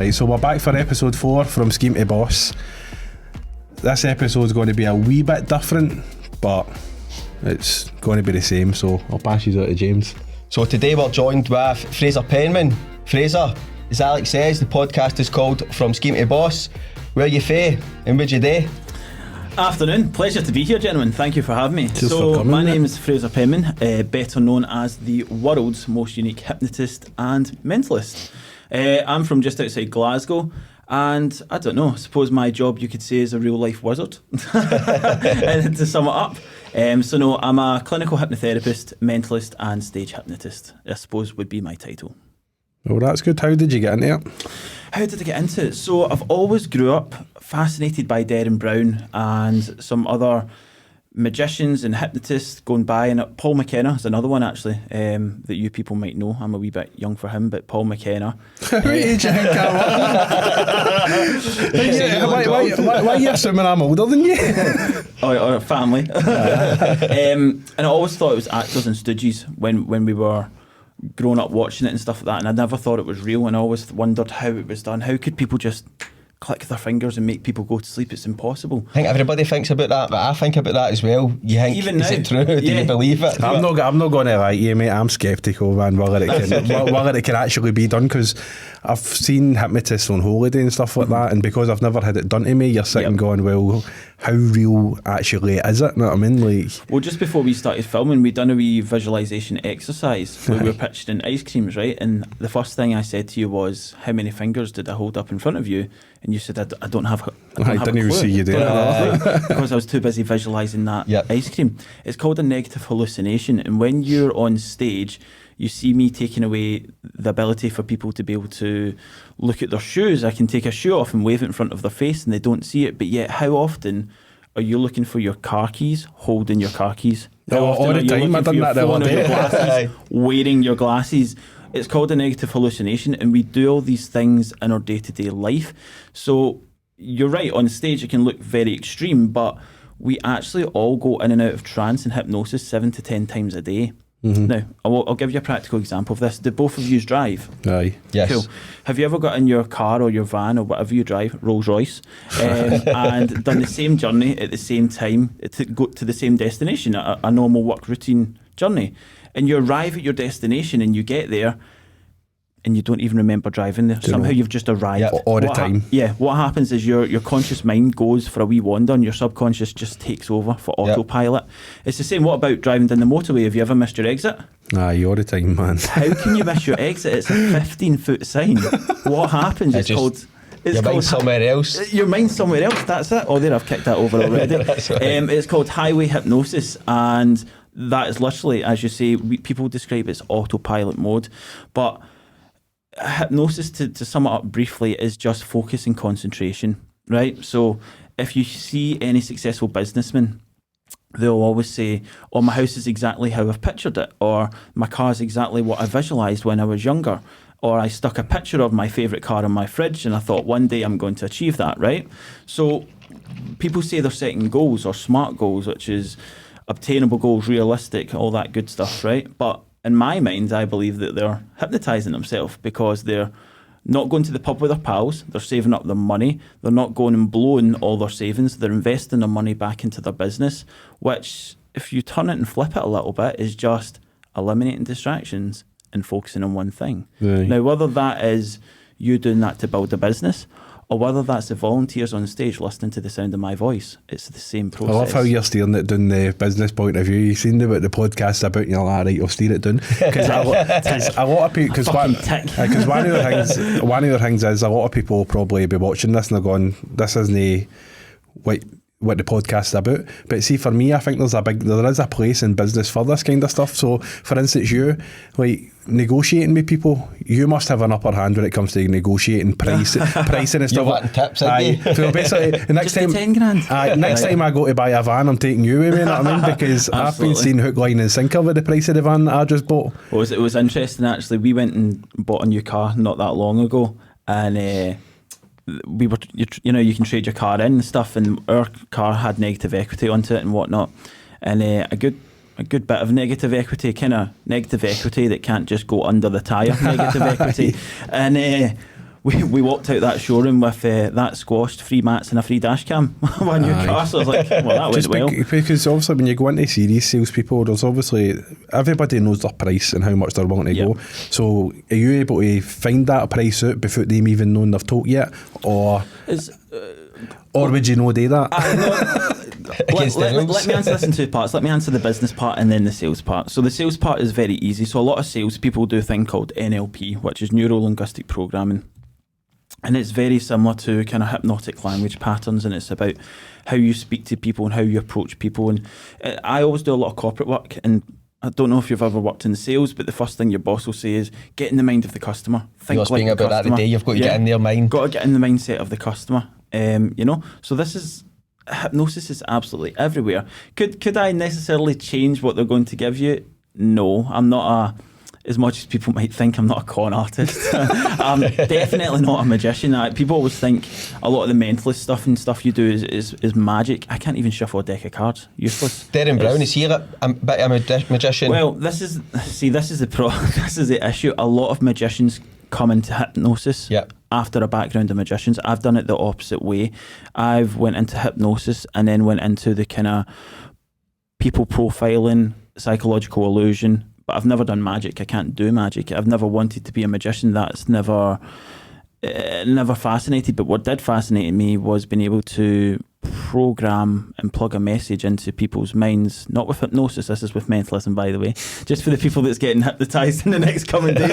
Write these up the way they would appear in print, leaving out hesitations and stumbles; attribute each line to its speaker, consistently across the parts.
Speaker 1: Right, so we're back for episode 4 from Scheme to Boss. This episode's going to be a wee bit different, but it's going to be the same, so I'll pass you out to James.
Speaker 2: So today we're joined with Fraser Penman. Fraser, as Alex says, the podcast is called From Scheme to Boss. Where you fae and what'd you do?
Speaker 3: Afternoon, pleasure to be here, gentlemen. Thank you for having me.
Speaker 1: Cheers for coming,
Speaker 3: my name is Fraser Penman, better known as the World's Most Unique Hypnotist and Mentalist. I'm from just outside Glasgow, and I don't know, I suppose my job, you could say, is a real life wizard. And to sum it up, I'm a clinical hypnotherapist, mentalist and stage hypnotist, I suppose would be my title.
Speaker 1: Well, that's good. How did you get into it?
Speaker 3: How did I get into it? So I've always grew up fascinated by Derren Brown and some other magicians and hypnotists going by, and Paul McKenna is another one actually that you people might know. I'm a wee bit young for him, but Paul McKenna.
Speaker 1: What age you think why are you assuming I'm older than you?
Speaker 3: or family. And I always thought it was actors and stooges when we were growing up watching it and stuff like that, and I never thought it was real, and I always wondered how it was done. How could people just click their fingers and make people go to sleep? It's impossible.
Speaker 2: I think everybody thinks about that, but I think about that as well. You think, even is now, it true? Do you believe it?
Speaker 1: I'm not going to lie to you, mate. I'm sceptical, man, whether it can actually be done, because I've seen hypnotists on holiday and stuff like that, and because I've never had it done to me, you're sitting going, well, how real actually is it? Know what I mean? Like,
Speaker 3: well, just before we started filming, we'd done a wee visualisation exercise where we were picturing ice creams, right? And the first thing I said to you was, how many fingers did I hold up in front of you? And you said, I don't have
Speaker 1: I didn't even see you do
Speaker 3: it. Because I was too busy visualising that ice cream. It's called a negative hallucination, and when you're on stage, you see me taking away the ability for people to be able to look at their shoes. I can take a shoe off and wave it in front of their face and they don't see it. But yet, how often are you looking for your car keys, holding your car keys? How often
Speaker 1: all the time. I've done that the other day.
Speaker 3: Wearing your glasses. It's called a negative hallucination, and we do all these things in our day-to-day life. So you're right, on stage it can look very extreme, but we actually all go in and out of trance and hypnosis 7 to 10 times a day. Mm-hmm. Now, I'll give you a practical example of this. Do both of you drive?
Speaker 1: Aye.
Speaker 2: Yes.
Speaker 3: Cool. Have you ever got in your car or your van or whatever you drive, Rolls Royce, and done the same journey at the same time to go to the same destination, a normal work routine journey? And you arrive at your destination and you get there and you don't even remember driving there. Somehow you've just arrived.
Speaker 1: All the time.
Speaker 3: What happens is your conscious mind goes for a wee wander and your subconscious just takes over for autopilot. It's the same. What about driving down the motorway? Have you ever missed your exit?
Speaker 1: Aye, all the time, man.
Speaker 3: How can you miss your exit? It's a 15-foot sign. What happens?
Speaker 2: Your mind's somewhere else.
Speaker 3: Your mind's somewhere else, that's it. Oh, there, I've kicked that over already.
Speaker 2: That's right.
Speaker 3: It's called highway hypnosis, and that is literally, as you say, people describe it as autopilot mode. But hypnosis, to sum it up briefly, is just focus and concentration, right? So if you see any successful businessman, they'll always say, oh, my house is exactly how I've pictured it, or my car is exactly what I visualised when I was younger, or I stuck a picture of my favourite car on my fridge and I thought one day I'm going to achieve that, right? So people say they're setting goals or SMART goals, which is obtainable goals, realistic, all that good stuff, right? But in my mind, I believe that they're hypnotising themselves, because they're not going to the pub with their pals, they're saving up their money, they're not going and blowing all their savings, they're investing their money back into their business, which, if you turn it and flip it a little bit, is just eliminating distractions and focusing on one thing. Right. Now, whether that is you doing that to build a business, or whether that's the volunteers on stage listening to the sound of my voice, it's the same process.
Speaker 1: I love how you're steering it down the business point of view. You've seen the podcast about, you're like, right, I'll steer it down. Because a lot of people, because one of the things is, a lot of people will probably be watching this and they're going, this isn't what the podcast is about. But see, for me, I think there is a place in business for this kind of stuff. So, for instance, you, like, negotiating with people, you must have an upper hand when it comes to negotiating pricing and stuff.
Speaker 2: You're wanting tips, aren't you?
Speaker 3: So basically, next time, 10 grand.
Speaker 1: Next time I go to buy a van, I'm taking you with me, you know what I mean? Because I've been seeing hook, line and sinker with the price of the van that I just bought.
Speaker 3: Well, it was interesting, actually. We went and bought a new car not that long ago, and we were, you can trade your car in and stuff, and our car had negative equity onto it and whatnot, and a good bit of negative equity, kind of negative equity that can't just go under the tyre, negative equity, and we walked out that showroom with that squashed, free mats and a free dash cam on your car. So I was like, well, that went well.
Speaker 1: Because obviously when you go into serious salespeople, there's obviously, everybody knows their price and how much they're willing to go. So are you able to find that price out before them even knowing they've told you yet? Or would you do that?
Speaker 3: Let me answer this in two parts. Let me answer the business part and then the sales part. So the sales part is very easy. So a lot of sales people do a thing called NLP, which is neuro-linguistic programming. And it's very similar to kind of hypnotic language patterns, and it's about how you speak to people and how you approach people. And I always do a lot of corporate work, and I don't know if you've ever worked in sales, but the first thing your boss will say is get in the mind of the customer.
Speaker 2: Think like speaking about that today. You've got to get in their mind.
Speaker 3: Got to get in the mindset of the customer. So this is hypnosis is absolutely everywhere. Could I necessarily change what they're going to give you? No, I'm not as much as people might think, I'm not a con artist. I'm definitely not a magician. People always think a lot of the mentalist stuff and stuff you do is magic. I can't even shuffle a deck of cards. Useless.
Speaker 2: Derren Brown, is he a bit of a magician?
Speaker 3: Well, this is the issue. A lot of magicians come into hypnosis after a background of magicians. I've done it the opposite way. I've went into hypnosis and then went into the kind of people profiling, psychological illusion, but I've never done magic. I can't do magic. I've never wanted to be a magician. That's never fascinated. But what did fascinate me was being able to program and plug a message into people's minds, not with hypnosis, this is with mentalism, by the way, just for the people that's getting hypnotised in the next coming days.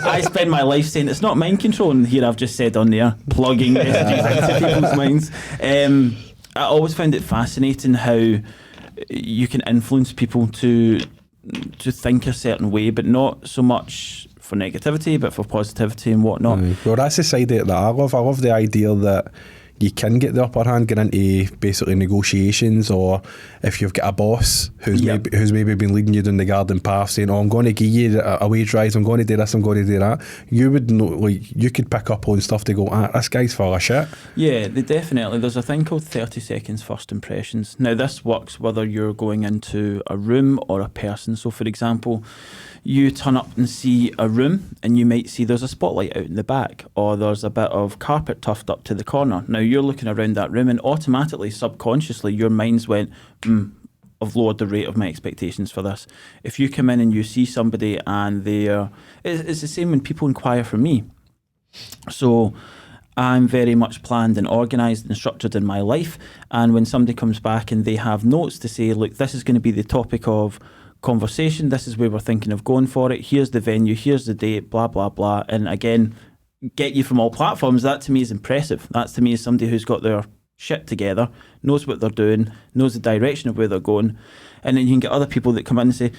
Speaker 3: I spend my life saying it's not mind control, and here I've just said on there, plugging messages into people's minds. I always found it fascinating how you can influence people to think a certain way, but not so much for negativity, but for positivity and whatnot.
Speaker 1: Well, that's the side that I love. I love the idea that you can get the upper hand, get into basically negotiations, or if you've got a boss who's maybe been leading you down the garden path saying, I'm going to give you a wage rise, I'm going to do this, I'm going to do that, you would know, like, you could pick up on stuff to go, this guy's full of shit.
Speaker 3: Yeah, there's a thing called 30 seconds first impressions. Now this works whether you're going into a room or a person. So for example, you turn up and see a room and you might see there's a spotlight out in the back, or there's a bit of carpet tuffed up to the corner. Now you're looking around that room and automatically, subconsciously, your mind's went, I've lowered the rate of my expectations for this. If you come in and you see somebody and it's the same when people inquire from me. So I'm very much planned and organised and structured in my life, and when somebody comes back and they have notes to say, look, this is going to be the topic of conversation, this is where we're thinking of going for it, here's the venue, here's the date, blah blah blah, and again, get you from all platforms. That to me is impressive. That to me is somebody who's got their shit together, knows what they're doing, knows the direction of where they're going. And then you can get other people that come in and say,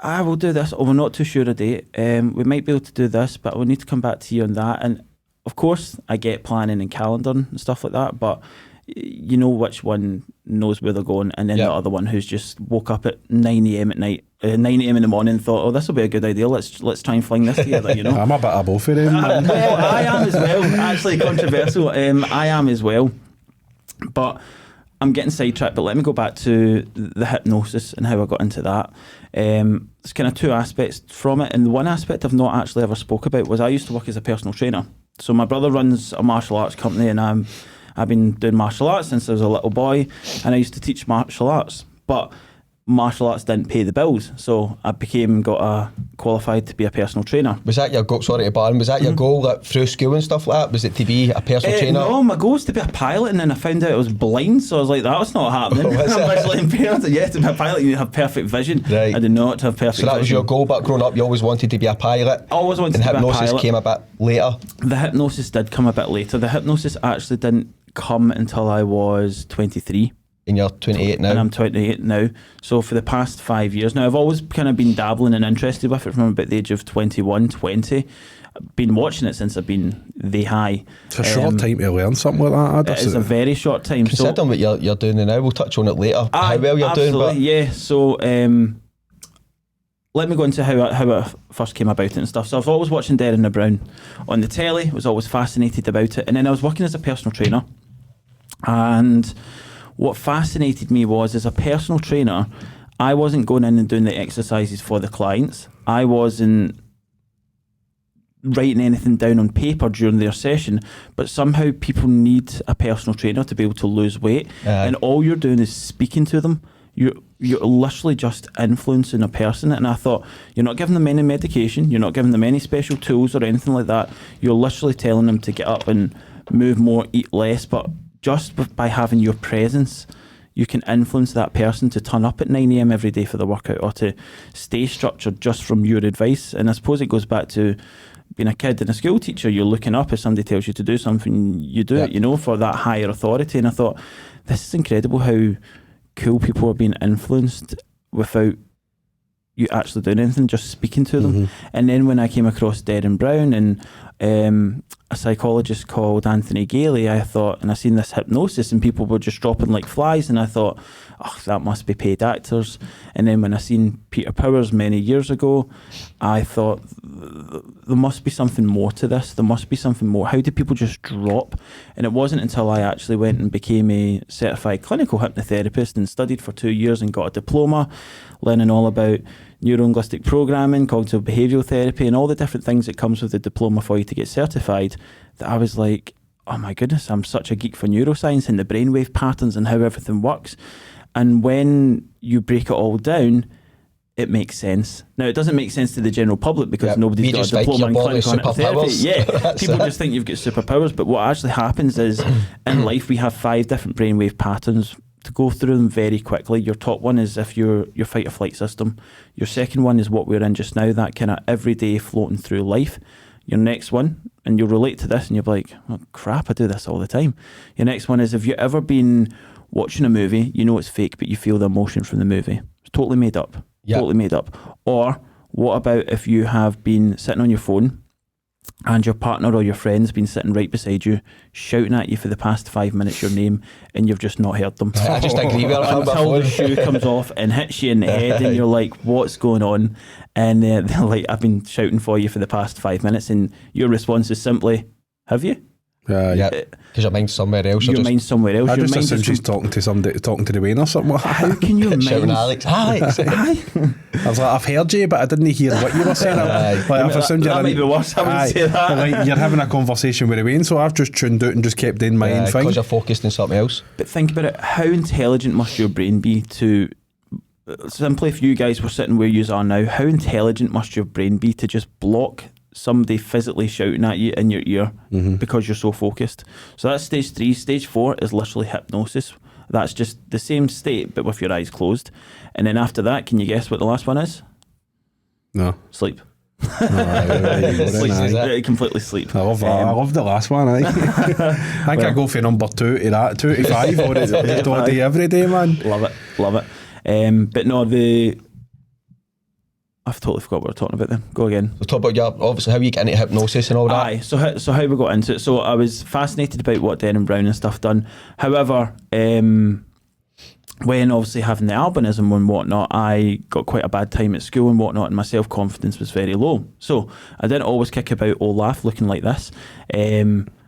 Speaker 3: we'll do this, or we're not too sure a date, we might be able to do this, but we'll need to come back to you on that. And of course I get planning and calendar and stuff like that, but you know which one knows where they're going, and then the other one who's just woke up at 9 a.m. at night, 9 a.m. in the morning, and thought, this will be a good idea, let's try and fling this together, you know.
Speaker 1: I'm a bit of both of them.
Speaker 3: Well, I am as well, actually controversial. I am as well, but I'm getting sidetracked, but let me go back to the hypnosis and how I got into that. There's kind of two aspects from it, and the one aspect I've not actually ever spoke about was I used to work as a personal trainer. So my brother runs a martial arts company, and I've been doing martial arts since I was a little boy, and I used to teach martial arts, but martial arts didn't pay the bills, so I got qualified to be a personal trainer.
Speaker 2: Was that your goal? Sorry to bar, was that your goal, like, through school and stuff like that? Was it to be a personal trainer?
Speaker 3: No, my goal was to be a pilot, and then I found out I was blind, so I was like, that's not happening. I'm visually impaired. Yeah, to be a pilot you have perfect vision. Right. I did not have perfect vision.
Speaker 2: So that was your goal, but growing up you always wanted to be a pilot?
Speaker 3: I always wanted to be a pilot.
Speaker 2: And hypnosis came a bit later? The
Speaker 3: hypnosis did come a bit later. The hypnosis actually didn't come until I was 23.
Speaker 2: And you're 28 now?
Speaker 3: And I'm 28 now. So for the past 5 years now, I've always kind of been dabbling and interested with it from about the age of 21, 20. I've been watching it since I've been the high.
Speaker 1: It's a short time to learn something like that.
Speaker 3: It is a very short time.
Speaker 2: Considering what you're doing now, we'll touch on it later, how well you're doing. But
Speaker 3: yeah, so let me go into how I first came about it and stuff. So I was always watching Derren Brown on the telly, was always fascinated about it. And then I was working as a personal trainer. And what fascinated me was, as a personal trainer, I wasn't going in and doing the exercises for the clients. I wasn't writing anything down on paper during their session, but somehow people need a personal trainer to be able to lose weight, and all you're doing is speaking to them. You're literally just influencing a person. And I thought, you're not giving them any medication, you're not giving them any special tools or anything like that. You're literally telling them to get up and move more, eat less, but just by having your presence, you can influence that person to turn up at 9 a.m. every day for the workout, or to stay structured just from your advice. And I suppose it goes back to being a kid and a school teacher. You're looking up, if somebody tells you to do something, you do it, you know, for that higher authority. And I thought, this is incredible how cool people are being influenced without you actually doing anything, just speaking to them. And then when I came across Derren Brown and a psychologist called Anthony Gailey, I thought, and I seen this hypnosis and people were just dropping like flies, and I thought, oh, that must be paid actors. And then when I seen Peter Powers many years ago, I thought, there must be something more to this. There must be something more. How do people just drop? And it wasn't until I actually went and became a certified clinical hypnotherapist and studied for 2 years and got a diploma, learning all about neuro-linguistic programming, cognitive behavioural therapy, and all the different things that comes with the diploma for you to get certified, that I was like, oh my goodness, I'm such a geek for neuroscience and the brainwave patterns and how everything works. And when you break it all down, it makes sense. Now, it doesn't make sense to the general public because nobody's got a diploma in clinical hypnotherapy. Yeah, people just think you've got superpowers, but what actually happens is, in life, we have 5 different brainwave patterns. To go through them very quickly, your top one is if your fight or flight system. Your second one is what we're in just now, that kind of everyday floating through life. Your next one, and you'll relate to this and you'll be like, oh crap, I do this all the time. Your next one is, have you ever been watching a movie, you know it's fake, but you feel the emotion from the movie. It's totally made up. Totally made up. Or what about if you have been sitting on your phone and your partner or your friend's been sitting right beside you, shouting at you for the past 5 minutes your name, and you've just not heard them.
Speaker 2: I just agree with her.
Speaker 3: Until the shoe comes off and hits you in the head, and you're like, what's going on? And they're like, I've been shouting for you for the past 5 minutes, and your response is simply, have you?
Speaker 2: Yeah, because your mind's somewhere else.
Speaker 3: Your mind's somewhere else.
Speaker 1: I
Speaker 3: your
Speaker 1: just
Speaker 3: mind
Speaker 1: assumed she's talking to somebody, talking to the Wayne or something.
Speaker 3: How can your mind...
Speaker 2: Shouting Alex.
Speaker 1: I was like, I've heard you, but I didn't hear what you were saying. Like,
Speaker 3: that might be worse, I would say that.
Speaker 1: Like, you're having a conversation with the Wayne, so I've just tuned out and just kept doing my own thing.
Speaker 2: Because you're focused on something else.
Speaker 3: But think about it, how intelligent must your brain be to... Simply, if you guys were sitting where you are now, how intelligent must your brain be to just block somebody physically shouting at you in your ear because you're so focused? So that's stage 3. Stage 4 is literally hypnosis. That's just the same state but with your eyes closed. And then after that, can you guess what the last one is?
Speaker 1: No.
Speaker 3: Sleep.
Speaker 1: Sleep.
Speaker 3: Completely sleep.
Speaker 1: I love the last one. I think I go for number 2 to that, 2 to 5 all day every day, man.
Speaker 3: Love it. But no, I've totally forgot what we're talking about then. Go again.
Speaker 2: So talk about obviously how you get into hypnosis and all that.
Speaker 3: Aye, so how we got into it. So I was fascinated about what Derren Brown and stuff done. However, when obviously having the albinism and whatnot, I got quite a bad time at school and whatnot, and my self-confidence was very low. So I didn't always kick about or laugh looking like this.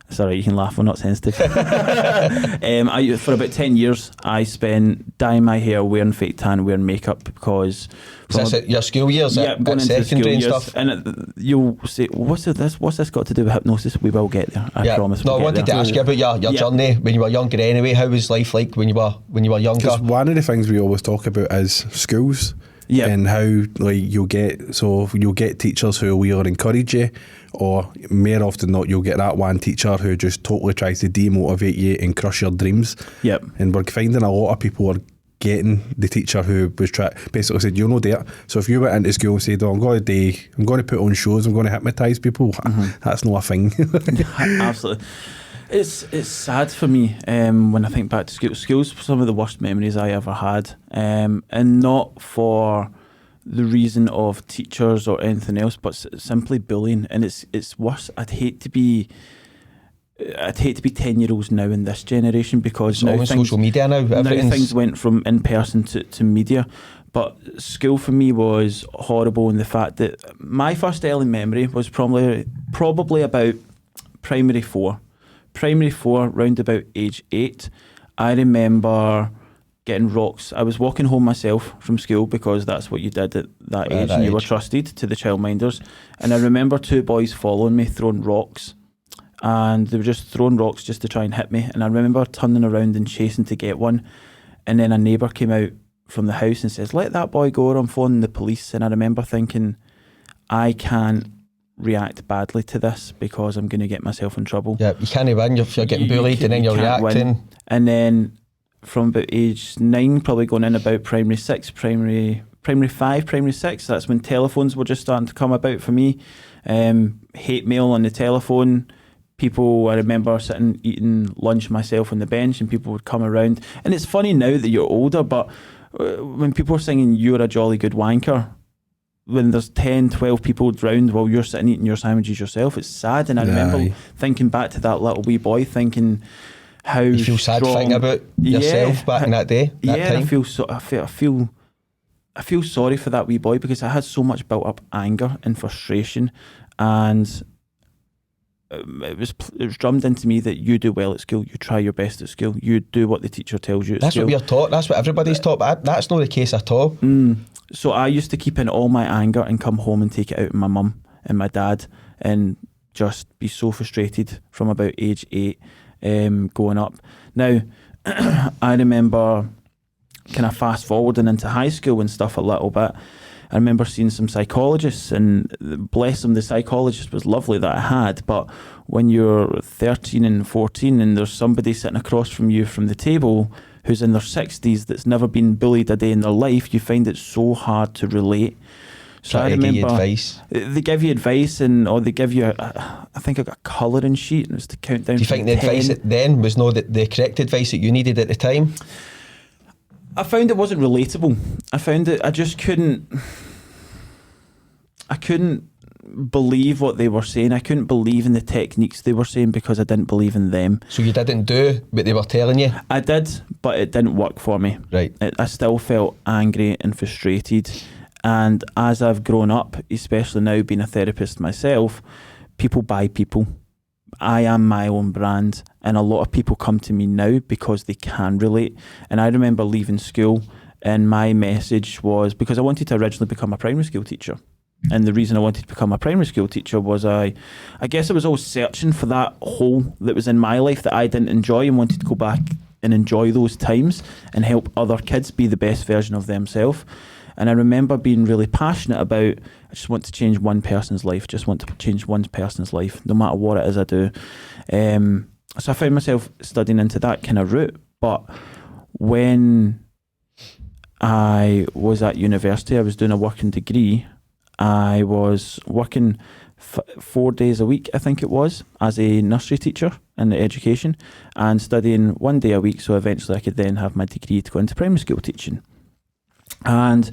Speaker 3: Sorry, you can laugh, we're not sensitive. For about 10 years, I spent dyeing my hair, wearing fake tan, wearing makeup because...
Speaker 2: Is this your school years?
Speaker 3: Yeah, going into the school
Speaker 2: and
Speaker 3: years.
Speaker 2: stuff?
Speaker 3: And you'll say, what's this got to do with hypnosis? We will get there, I promise.
Speaker 2: No, I wanted to ask you about your journey when you were younger anyway. How was life like when you were younger?
Speaker 1: Because one of the things we always talk about is schools.
Speaker 3: Yeah.
Speaker 1: And how like you'll get teachers who will either encourage you, or more often not, you'll get that one teacher who just totally tries to demotivate you and crush your dreams.
Speaker 3: Yep.
Speaker 1: And we're finding a lot of people are getting the teacher who was basically said, you're no there. So if you went into school and said, I'm going to put on shows, I'm going to hypnotise people, that's not a thing.
Speaker 3: Absolutely. It's sad for me when I think back to school. School's some of the worst memories I ever had, and not for the reason of teachers or anything else, but simply bullying. And it's worse. I'd hate to be 10-year-olds now in this generation, because
Speaker 2: it's now social media now
Speaker 3: things went from in person to media. But school for me was horrible in the fact that my first early memory was probably about primary 4, round about age 8. I remember getting rocks. I was walking home myself from school because that's what you did at that age, and you were trusted to the childminders. And I remember 2 boys following me, throwing rocks, and they were just throwing rocks just to try and hit me. And I remember turning around and chasing to get one, and then a neighbour came out from the house and says, "Let that boy go, or I'm phoning the police." And I remember thinking, I can't react badly to this because I'm going to get myself in trouble.
Speaker 2: Yeah, you can't win if you're getting bullied and then you're reacting.
Speaker 3: Win. And then from about age 9, probably going in about primary 6, primary 5, primary 6, that's when telephones were just starting to come about for me. Hate mail on the telephone. People, I remember sitting eating lunch myself on the bench and people would come around. And it's funny now that you're older, but when people are singing "You're a Jolly Good Wanker," when there's 10, 12 people round while you're sitting eating your sandwiches yourself, it's sad. And I remember thinking back to that little wee boy thinking how
Speaker 2: you feel sad thinking about yourself back in that day, that time.
Speaker 3: I feel sorry for that wee boy because I had so much built up anger and frustration, and it was drummed into me that you do well at school, you try your best at school, you do what the teacher tells you at
Speaker 2: That's
Speaker 3: school.
Speaker 2: What we're taught, that's what everybody's taught, but that's not the case at all.
Speaker 3: So I used to keep in all my anger and come home and take it out on my mum and my dad and just be so frustrated from about age 8 going up. Now, I remember kind of fast forwarding into high school and stuff a little bit. I remember seeing some psychologists, and bless them, the psychologist was lovely that I had, but when you're 13 and 14 and there's somebody sitting across from you from the table who's in their 60s that's never been bullied a day in their life, you find it so hard to relate. So I remember,
Speaker 2: give you advice.
Speaker 3: They give you advice, or they give you, I think I got a colouring sheet, and it was to count down.
Speaker 2: Do you think the 10. Advice then was not the correct advice that you needed at the time?
Speaker 3: I found it wasn't relatable. I found it, I couldn't believe what they were saying. I couldn't believe in the techniques they were saying because I didn't believe in them.
Speaker 2: So you didn't do what they were telling you?
Speaker 3: I did, but it didn't work for me.
Speaker 2: Right.
Speaker 3: I still felt angry and frustrated. And as I've grown up, especially now being a therapist myself, people buy people. I am my own brand, and a lot of people come to me now because they can relate. And I remember leaving school, and my message was, because I wanted to originally become a primary school teacher. And the reason I wanted to become a primary school teacher was I guess I was always searching for that hole that was in my life that I didn't enjoy, and wanted to go back and enjoy those times and help other kids be the best version of themselves. And I remember being really passionate about, I just want to change one person's life, no matter what it is I do. So I found myself studying into that kind of route. But when I was at university, I was doing a working degree. I was working 4 days a week, I think it was, as a nursery teacher in the education, and studying 1 day a week, so eventually I could then have my degree to go into primary school teaching. And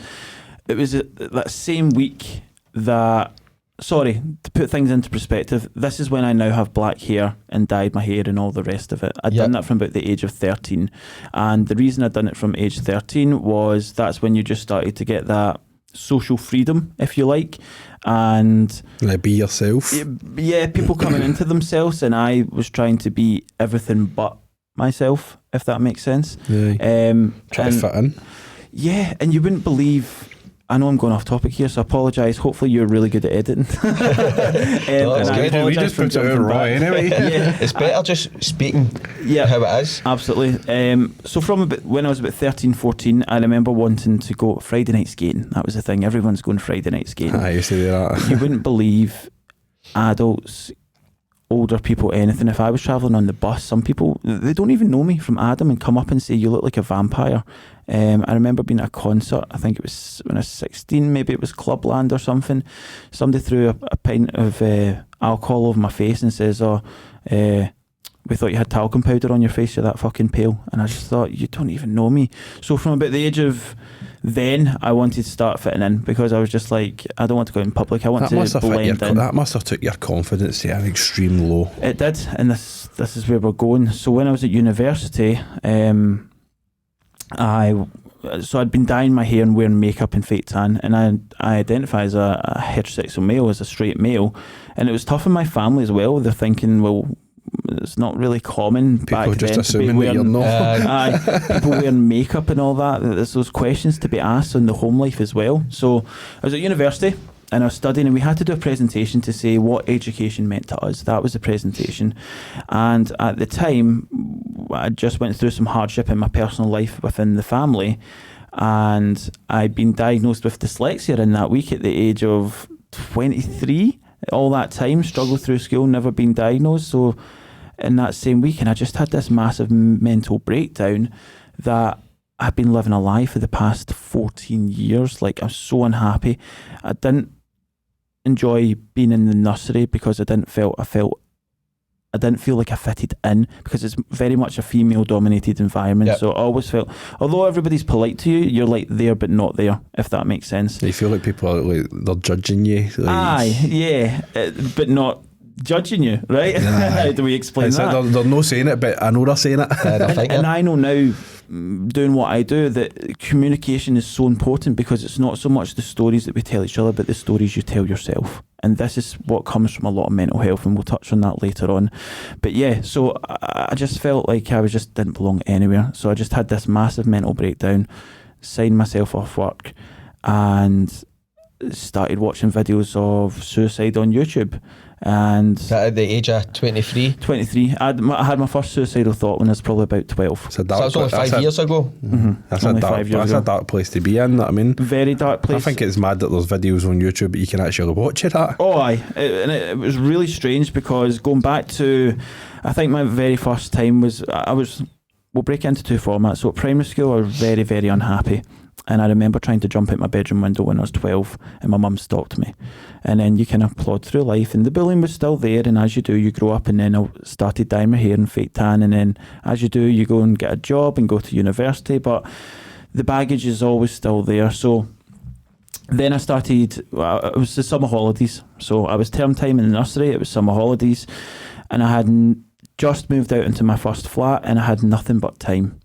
Speaker 3: it was that same week that, sorry, to put things into perspective, this is when I now have black hair and dyed my hair and all the rest of it. I'd done that from about the age of 13. And the reason I'd done it from age 13 was that's when you just started to get that social freedom, if you like, and
Speaker 1: be yourself.
Speaker 3: Yeah, people coming into themselves, and I was trying to be everything but myself, if that makes sense.
Speaker 1: Try to fit in.
Speaker 3: Yeah, and you wouldn't believe, I know I'm going off topic here, so I apologise. Hopefully you're really good at editing.
Speaker 2: That's good.
Speaker 1: We just put it out raw anyway.
Speaker 3: Yeah.
Speaker 2: It's better just speaking how it is.
Speaker 3: Absolutely. So from when I was about 13, 14, I remember wanting to go Friday night skating. That was the thing. Everyone's going Friday night skating.
Speaker 1: I used to do that.
Speaker 3: You wouldn't believe, adults, older people, anything. If I was travelling on the bus, some people, they don't even know me from Adam and come up and say, "You look like a vampire." I remember being at a concert, I think it was when I was 16, maybe it was Clubland or something. Somebody threw a pint of alcohol over my face and says, "We thought you had talcum powder on your face, you're that fucking pale." And I just thought, you don't even know me. So from about the age of then, I wanted to start fitting in, because I was just like, I don't want to go out in public, I want to blend in.
Speaker 1: That must have took your confidence to an extreme low.
Speaker 3: It did, and this is where we're going. So when I was at university, I'd been dyeing my hair and wearing makeup and fake tan, and I identify as a heterosexual male, as a straight male, and it was tough in my family as well. They're thinking, well, it's not really common
Speaker 1: People
Speaker 3: back
Speaker 1: just
Speaker 3: then
Speaker 1: assuming
Speaker 3: to be wearing,
Speaker 1: that you're not.
Speaker 3: people wearing makeup and all that. There's those questions to be asked on the home life as well. So I was at university and I was studying, and we had to do a presentation to say what education meant to us. That was the presentation. And at the time, I just went through some hardship in my personal life within the family, and I'd been diagnosed with dyslexia in that week at the age of 23. All that time, struggled through school, never been diagnosed. So in that same week, and I just had this massive mental breakdown that I've been living a lie for the past 14 years. Like, I'm so unhappy. I didn't enjoy being in the nursery because I didn't feel like I fitted in, because it's very much a female dominated environment.
Speaker 2: Yep.
Speaker 3: So I always felt, although everybody's polite to you, you're like there but not there, if that makes sense.
Speaker 1: You feel like people are like, they're judging you. Like,
Speaker 3: but not judging you, right? How do we explain that?
Speaker 1: Like they're not saying it, but I know they're saying it.
Speaker 3: And I know now, doing what I do, that communication is so important, because it's not so much the stories that we tell each other, but the stories you tell yourself. And this is what comes from a lot of mental health, and we'll touch on that later on. But yeah, so I just felt like I just didn't belong anywhere. So I just had this massive mental breakdown, signed myself off work, and started watching videos of suicide on YouTube. And
Speaker 2: at the age of 23?
Speaker 3: 23. I had my first suicidal thought when I was probably about 12.
Speaker 2: So that was only 5 years ago?
Speaker 3: Mm-hmm.
Speaker 1: That's a dark place to be in, I mean.
Speaker 3: Very dark place.
Speaker 1: I think it's mad that there's videos on YouTube but you can actually watch it at.
Speaker 3: Oh, aye. It was really strange, because going back to, I think my very first time was, we'll break it into two formats. So at primary school, I was very, very unhappy. And I remember trying to jump out my bedroom window when I was 12, and my mum stopped me. And then you kind of plod through life, and the bullying was still there, and as you do, you grow up. And then I started dyeing my hair and fake tan, and then as you do, you go and get a job and go to university, but the baggage is always still there. So then it was the summer holidays. So I was term time in the nursery, it was summer holidays, and I had just moved out into my first flat, and I had nothing but time.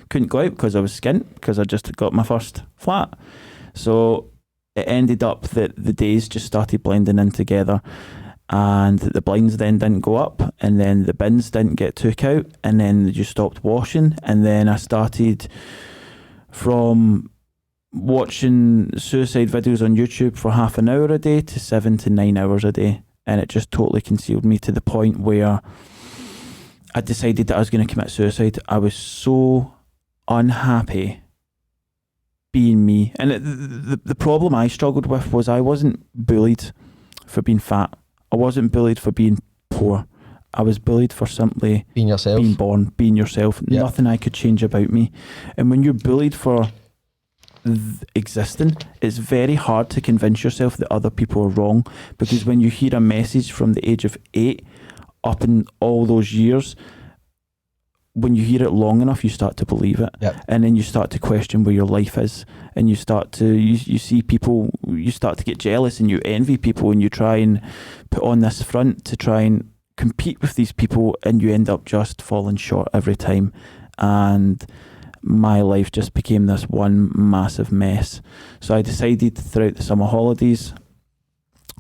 Speaker 3: Couldn't go out because I was skint, because I just got my first flat. So it ended up that the days just started blending in together, and the blinds then didn't go up, and then the bins didn't get took out, and then you stopped washing. And then I started from watching suicide videos on YouTube for half an hour a day to 7 to 9 hours a day, and it just totally concealed me, to the point where I decided that I was going to commit suicide. I was so unhappy being me. And the problem I struggled with was I wasn't bullied for being fat. I wasn't bullied for being poor. I was bullied for simply
Speaker 2: being yourself,
Speaker 3: being born, being yourself. Yep. Nothing I could change about me. And when you're bullied for existing, it's very hard to convince yourself that other people are wrong, because when you hear a message from the age of 8 up in all those years, when you hear it long enough, you start to believe it.
Speaker 2: Yep.
Speaker 3: And then you start to question where your life is, and you start to you see people, you start to get jealous, and you envy people, and you try and put on this front to try and compete with these people, and you end up just falling short every time. And my life just became this one massive mess. So I decided throughout the summer holidays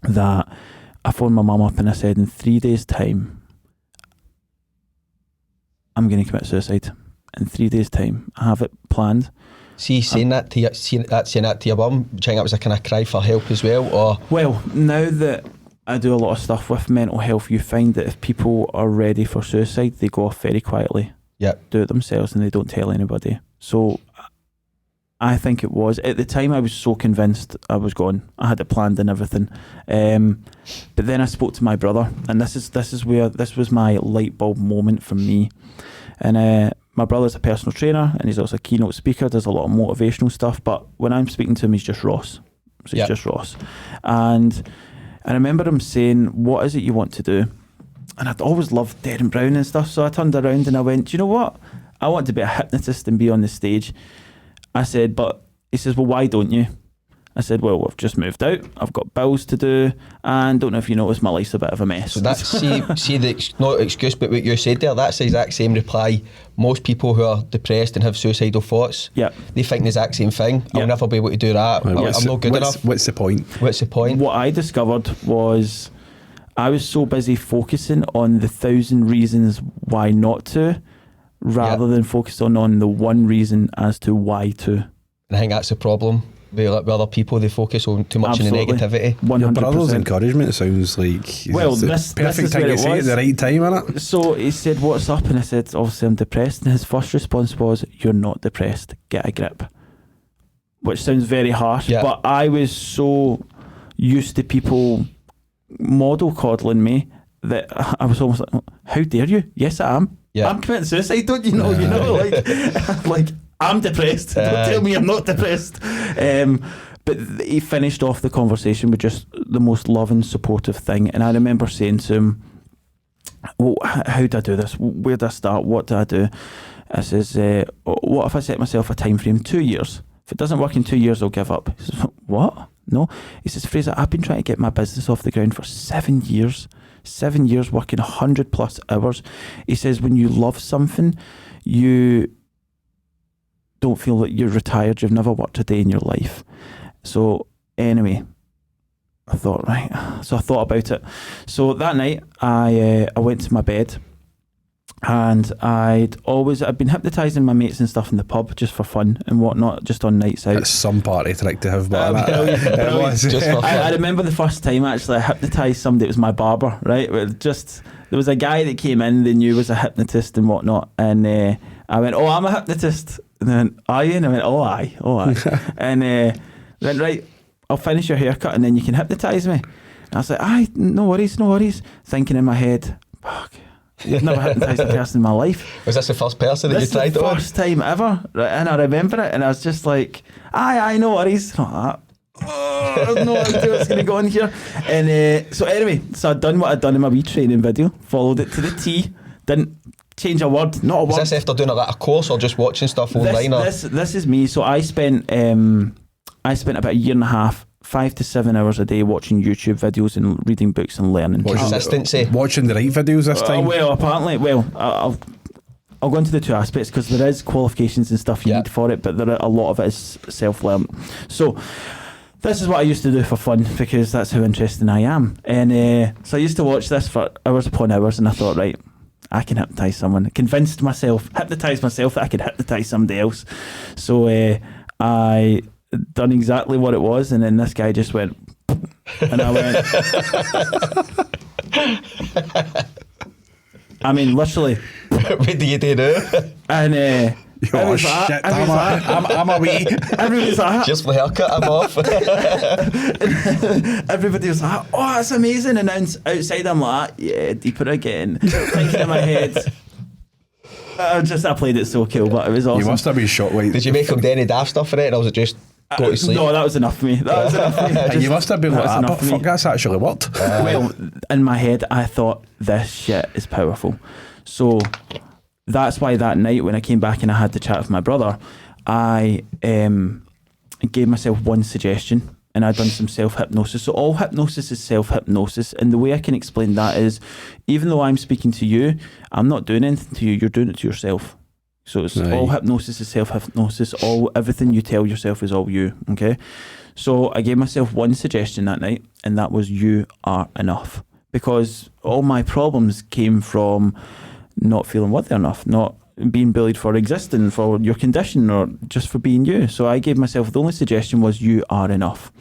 Speaker 3: that I phoned my mum up and I said, in 3 days' time, I'm going to commit suicide. In 3 days' time, I have it planned.
Speaker 2: See, saying that to your mum, do you think that was a kind of cry for help as well? Or
Speaker 3: well, now that I do a lot of stuff with mental health, you find that if people are ready for suicide, they go off very quietly.
Speaker 2: Yep.
Speaker 3: Do it themselves, and they don't tell anybody. So I think it was, at the time I was so convinced I was gone. I had it planned and everything. But then I spoke to my brother, and this was my light bulb moment for me. And my brother's a personal trainer, and he's also a keynote speaker, does a lot of motivational stuff, but when I'm speaking to him, he's just Ross. So he's just Ross. And I remember him saying, what is it you want to do? And I'd always loved Derren Brown and stuff, so I turned around and I went, do you know what? I want to be a hypnotist and be on the stage. I said, but he says, well, why don't you? I said, well, I've just moved out, I've got bills to do, and don't know if you noticed, my life's a bit of a mess.
Speaker 2: So that's, see not excuse, but what you said there, that's the exact same reply. Most people who are depressed and have suicidal thoughts, they think the exact same thing. I'll never be able to do that. I'm not good enough.
Speaker 1: What's the point?
Speaker 2: What's the point?
Speaker 3: What I discovered was I was so busy focusing on the 1,000 reasons why not to, rather than focusing on the one reason as to why to.
Speaker 2: And I think that's the problem. With other people, they focus on too much on the negativity.
Speaker 3: 100%.
Speaker 1: Your brother's encouragement sounds like
Speaker 3: this
Speaker 1: perfect
Speaker 3: is
Speaker 1: thing
Speaker 3: where
Speaker 1: to
Speaker 3: it
Speaker 1: say at
Speaker 3: was.
Speaker 1: the right time, innit?
Speaker 3: So he said, "What's up?" And I said, "Obviously I'm depressed." And his first response was, "You're not depressed, get a grip." Which sounds very harsh, but I was so used to people model coddling me that I was almost like, "How dare you?" Yes, I am. I'm committing suicide, don't you know? You know, like I'm depressed. Don't tell me I'm not depressed. But he finished off the conversation with just the most loving, supportive thing. And I remember saying to him, "Well, how do I do this? Where do I start? What do I do?" I says, "What if I set myself a time frame, 2 years? If it doesn't work in 2 years, I'll give up." He says, "What? No." He says, "Fraser, I've been trying to get my business off the ground for 7 years. 7 years working 100+ hours." He says, "When you love something, you don't feel that you're retired. You've never worked a day in your life." So anyway, I thought, right. So I thought about it. So that night, I went to my bed, and I'd been hypnotising my mates and stuff in the pub just for fun and whatnot, just on nights out.
Speaker 1: It's some party trick to have, but
Speaker 3: I remember the first time actually I hypnotised somebody. It was my barber, right? There was a guy that came in they knew was a hypnotist and whatnot, and I went, "Oh, I'm a hypnotist." And then, "Are you?" And I went, "Oh, aye." And went, "Right, I'll finish your haircut and then you can hypnotise me." And I was like, "Aye, no worries. Thinking in my head, fuck, I've never hypnotised a person in my life.
Speaker 2: Was this the first person that you tried
Speaker 3: to? First time ever, right? And I remember it, and I was just like, "Aye, no worries." Like that. Oh, I have no idea what's going to go on here. And so anyway, I'd done what I'd done in my wee training video, followed it to the T, didn't change a word, not a word.
Speaker 2: Is this after doing a course or just watching stuff online?
Speaker 3: This is me. So I spent about a year and a half, 5 to 7 hours a day watching YouTube videos and reading books and learning.
Speaker 2: Consistency.
Speaker 1: Watching the right videos this time?
Speaker 3: I'll go into the two aspects because there is qualifications and stuff you need for it, but a lot of it is self-learned. So this is what I used to do for fun because that's how interesting I am. And so I used to watch this for hours upon hours, and I thought, right, I can hypnotise someone. Hypnotised myself that I could hypnotise somebody else. So I done exactly what it was, and then this guy just went, and I went, I mean, literally.
Speaker 2: What do you do now?
Speaker 3: And
Speaker 1: oh shit, I'm a wee.
Speaker 3: Everybody's like,
Speaker 2: just for the haircut, I'm off.
Speaker 3: Everybody was like, "Oh, that's amazing." And then outside I'm like, "Yeah, deeper again." Thinking in my head, I played it so cool, but it was awesome.
Speaker 1: You must have been shocked. Like,
Speaker 2: did you make him do any daft stuff for it, or was it just go to sleep?
Speaker 3: No, that was enough for me.
Speaker 1: You must have been like, "But fuck, that's actually worked."
Speaker 3: Well, in my head, I thought this shit is powerful. So that's why that night when I came back and I had the chat with my brother, I gave myself one suggestion, and I'd done some self-hypnosis. So all hypnosis is self-hypnosis, and the way I can explain that is, even though I'm speaking to you, I'm not doing anything to you, you're doing it to yourself. So it's all hypnosis is self-hypnosis. Everything you tell yourself is all you, okay? So I gave myself one suggestion that night, and that was, you are enough. Because all my problems came from not feeling worthy enough, not being bullied for existing, for your condition, or just for being you. So I gave myself, the only suggestion was, you are enough.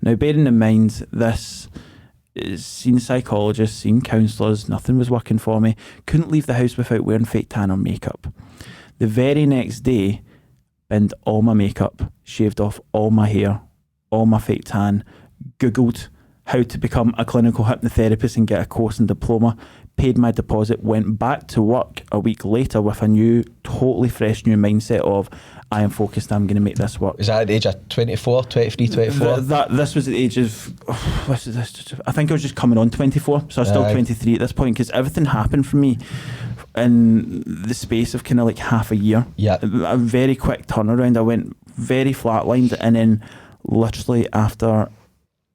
Speaker 3: Now, bearing in mind this, seen psychologists, seen counsellors, nothing was working for me, couldn't leave the house without wearing fake tan or makeup. The very next day, binned all my makeup, shaved off all my hair, all my fake tan, Googled how to become a clinical hypnotherapist and get a course and diploma, paid my deposit, went back to work a week later with a totally fresh new mindset of, I am focused, I'm going to make this work.
Speaker 2: Was that at the age of 24, 23, 24?
Speaker 3: This was at the age of, I think I was just coming on 24, so I was still 23 at this point, because everything happened for me in the space of kind of like half a year.
Speaker 2: Yeah.
Speaker 3: A very quick turnaround. I went very flatlined, and then literally after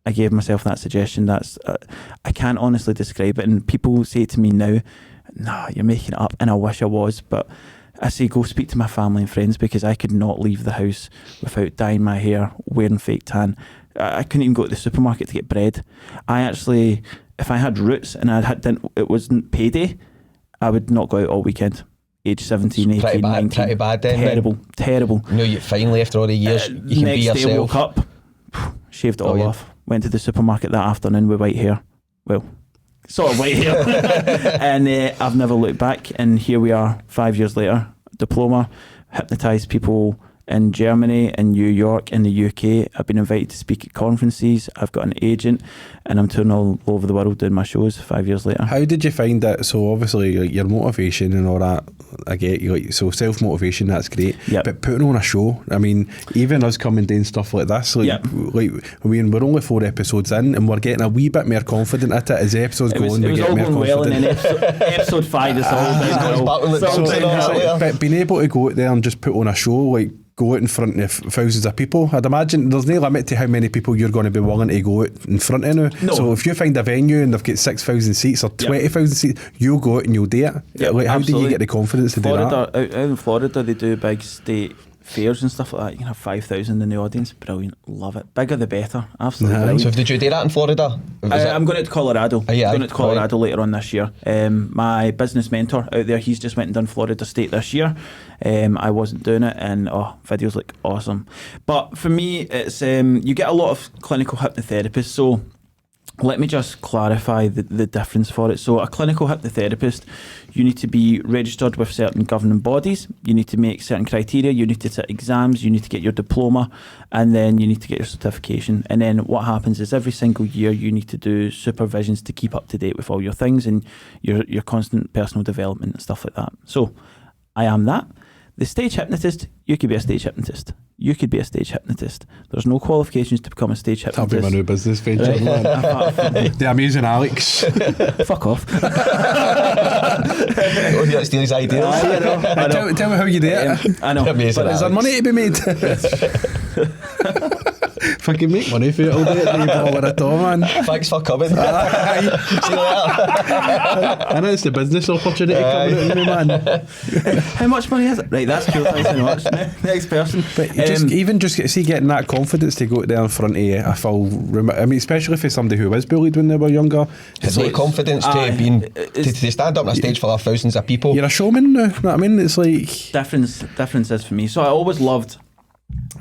Speaker 3: I gave myself that suggestion, that's I can't honestly describe it, and people say to me now, "Nah, you're making it up," and I wish I was, but I say go speak to my family and friends, because I could not leave the house without dyeing my hair, wearing fake tan. I couldn't even go to the supermarket to get bread. If if I had roots and it wasn't payday, I would not go out all weekend. Age 17, 18,
Speaker 2: pretty bad,
Speaker 3: 19.
Speaker 2: Pretty bad then.
Speaker 3: Terrible.
Speaker 2: You know, you finally, after all the years, you can be
Speaker 3: next
Speaker 2: yourself.
Speaker 3: day, woke up, shaved it all off, went to the supermarket that afternoon with white hair. Well, sort of white hair. And I've never looked back, and here we are 5 years later. Diploma, hypnotised people in Germany, in New York, in the UK. I've been invited to speak at conferences. I've got an agent, and I'm touring all over the world doing my shows 5 years later.
Speaker 1: How did you find that? So obviously, like, your motivation and all that, I get you. Like, so self-motivation, that's great.
Speaker 3: Yep.
Speaker 1: But putting on a show, I mean, even us coming doing stuff like this, like, like I mean, we're only 4 episodes in, and we're getting a wee bit more confident at it as the episodes go on.
Speaker 3: It was all going well, and then episode 5 is all
Speaker 1: but being able to go out there and just put on a show, like, go out in front of thousands of people, I'd imagine there's no limit to how many people you're going to be willing to go out in front of now.
Speaker 3: No.
Speaker 1: So if you find a venue and they've got 6,000 seats or 20,000 seats, you'll go out and you'll do it. Like, how do you get the confidence to do that?
Speaker 3: Out in Florida, they do big state fairs and stuff like that. You can have 5,000 in the audience. Brilliant, love it. Bigger the better. Absolutely brilliant.
Speaker 2: So did you do that in Florida?
Speaker 3: I'm going to Colorado.
Speaker 2: Yeah,
Speaker 3: going to Colorado later on this year. My business mentor out there, he's just went and done Florida State this year. I wasn't doing it, and videos look awesome. But for me, it's you get a lot of clinical hypnotherapists. So let me just clarify the difference for it. So a clinical hypnotherapist, you need to be registered with certain governing bodies, you need to make certain criteria, you need to take exams, you need to get your diploma, and then you need to get your certification. And then what happens is every single year you need to do supervisions to keep up to date with all your things and your constant personal development and stuff like that. So I am that. The stage hypnotist, you could be a stage hypnotist. You could be a stage hypnotist. There's no qualifications to become a stage hypnotist.
Speaker 1: That'll be my new business venture. The amazing Alex.
Speaker 3: Fuck off.
Speaker 2: Oh, you steal his ideas.
Speaker 3: I know.
Speaker 1: Tell me how you do it.
Speaker 3: I know.
Speaker 2: Amazing,
Speaker 1: But is there money to be made? If I can make money for it, I'll do it. All at all, man.
Speaker 2: Thanks for coming. See you later.
Speaker 1: I know it's the business opportunity coming out of me, man.
Speaker 3: How much money is it? Right, that's cool. Thanks so much. Next person.
Speaker 1: But getting that confidence to go out there in front of a full room. I mean, especially for somebody who was bullied when they were younger.
Speaker 2: It's like confidence to stand up on a stage full of thousands of people.
Speaker 1: You're a showman now. You know what I mean? It's like
Speaker 3: difference is for me. So I always loved.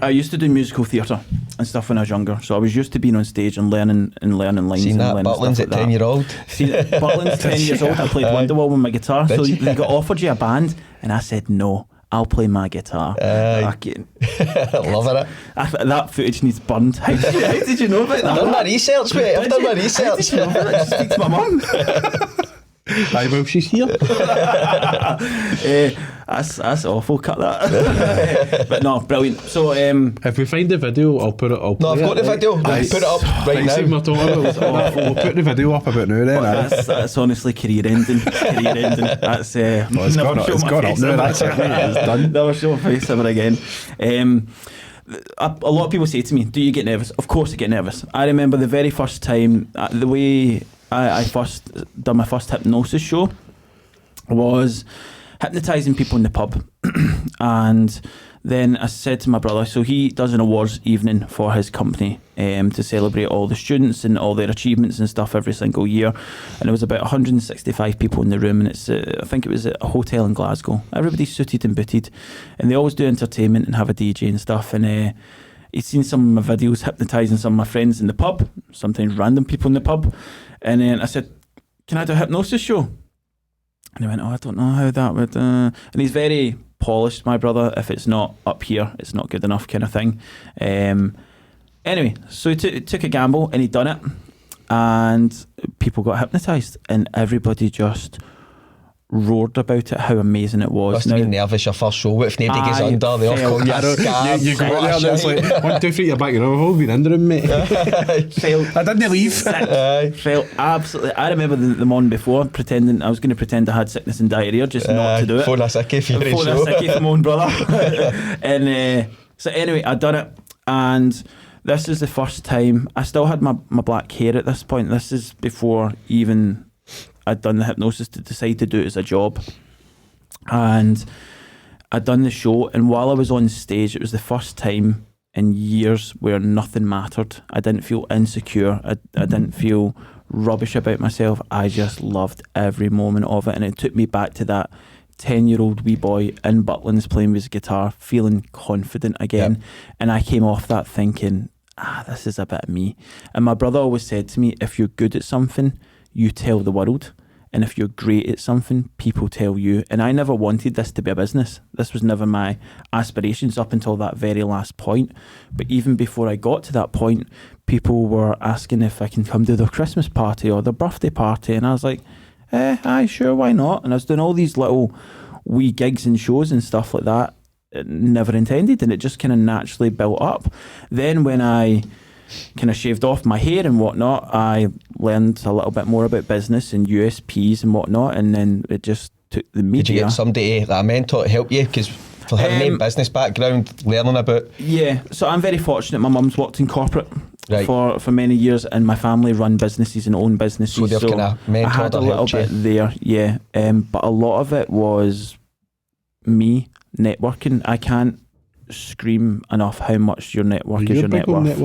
Speaker 3: I used to do musical theatre and stuff when I was younger, so I was used to being on stage and learning lines.
Speaker 2: Seen that, Butlins at 10-year-old.
Speaker 3: Butlins 10 years old. I played Wonderwall with my guitar. So they got offered you a band, and I said no. I'll play my guitar.
Speaker 2: Loving it.
Speaker 3: That footage needs burned. How did you know about that?
Speaker 2: I've done my research, mate. I've done my research.
Speaker 3: How did you know about that? Just speak to my mum.
Speaker 1: aye, well, she's here.
Speaker 3: That's awful. Cut that. But no, brilliant. So
Speaker 1: if we find the video, I'll put it up.
Speaker 2: No, I've got the video. We'll put it up right now.
Speaker 1: We'll put the video up about now then.
Speaker 3: That's honestly career ending. That's
Speaker 1: it's gone up now. That's it. It's done.
Speaker 3: Never show my face ever again. A lot of people say to me, do you get nervous? Of course I get nervous. I remember the very first time, the way I first done my first hypnosis show was hypnotising people in the pub. And then I said to my brother, so he does an awards evening for his company to celebrate all the students and all their achievements and stuff every single year. And there was about 165 people in the room, and it's I think it was at a hotel in Glasgow. Everybody's suited and booted, and they always do entertainment and have a DJ and stuff. And he'd seen some of my videos hypnotising some of my friends in the pub, sometimes random people in the pub. And then I said, can I do a hypnosis show? And he went, I don't know how that would... And he's very polished, my brother. If it's not up here, it's not good enough kind of thing. Anyway, so he took a gamble and he'd done it. And people got hypnotised. And everybody just roared about it, how amazing it was.
Speaker 2: Must have been nervous your first show. What if nobody gets under? They all call you a scab.
Speaker 1: You go there and it's like 1, 2, 3, you're back. We've all been in the room, mate. I didn't leave.
Speaker 3: Felt absolutely. I remember the morning before pretending I was going to pretend I had sickness and diarrhea just not to do it.
Speaker 2: Phone a sickie for your show.
Speaker 3: Phone a sickie for my own brother. And so anyway, I'd done it, and this is the first time. I still had my black hair at this point. This is before even I'd done the hypnosis to decide to do it as a job. And I'd done the show, and while I was on stage, it was the first time in years where nothing mattered. I didn't feel insecure. I didn't feel rubbish about myself. I just loved every moment of it, and it took me back to that 10-year-old wee boy in Butlins playing with his guitar, feeling confident again. Yep. And I came off that thinking, this is a bit of me. And my brother always said to me, if you're good at something, you tell the world. And if you're great at something, people tell you. And I never wanted this to be a business. This was never my aspirations up until that very last point. But even before I got to that point, people were asking if I can come to their Christmas party or their birthday party. And I was like, aye, sure, why not? And I was doing all these little wee gigs and shows and stuff like that, never intended, and it just kind of naturally built up. Then when I kind of shaved off my hair and whatnot, I learned a little bit more about business and USPs and whatnot, and then it just took the media.
Speaker 2: Did you get somebody, like a mentor, to help you? Because for having a business background, learning about... Yeah,
Speaker 3: so I'm very fortunate. My mum's worked in corporate for many years, and my family run businesses and own businesses.
Speaker 2: So they've kind of mentored,
Speaker 3: I had a little bit there, yeah. But a lot of it was me networking. I can't scream enough how much your network is your net worth.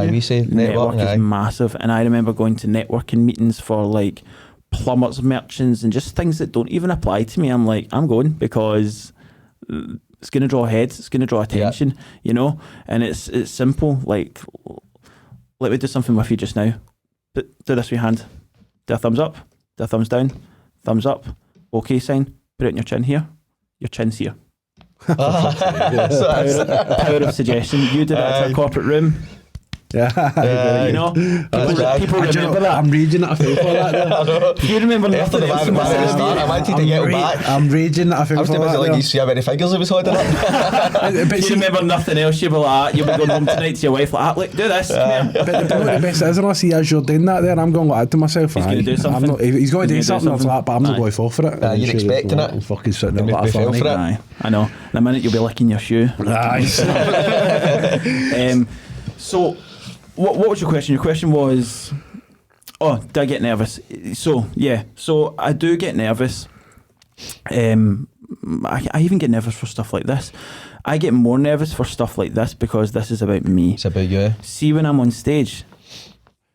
Speaker 2: We say
Speaker 3: network is massive, and I remember going to networking meetings for like plumbers, merchants, and just things that don't even apply to me. I'm like, I'm going because it's going to draw heads, it's going to draw attention, you know. And it's simple. Like, let me do something with you just now. Do this with your hand. Do a thumbs up. Do a thumbs down. Thumbs up. Okay sign. Put it in your chin here. Your chin's here. Power of suggestion. You did that to a corporate room.
Speaker 1: Yeah,
Speaker 3: you know, people remember that.
Speaker 1: I'm raging that I fell for that.
Speaker 3: Do you remember nothing else?
Speaker 2: I wanted to get back.
Speaker 1: I'm raging that I fell for that.
Speaker 2: I was too busy like you see how many figures I was holding up.
Speaker 3: But you remember nothing else. You'll be like, you'll be going home tonight to your wife like, look, do this.
Speaker 1: But the best is, and I see as you're doing that there, I'm going like to myself.
Speaker 3: He's going to do something.
Speaker 1: He's going to do something like that, but I'm not going to fall for it.
Speaker 2: You're expecting it.
Speaker 1: I'm fucking sitting there like a funny.
Speaker 3: I know. In a minute you'll be licking your shoe. So. What was your question? Your question was, did I get nervous? So I do get nervous. I even get nervous for stuff like this. I get more nervous for stuff like this because this is about me.
Speaker 2: It's about you.
Speaker 3: See, when I'm on stage,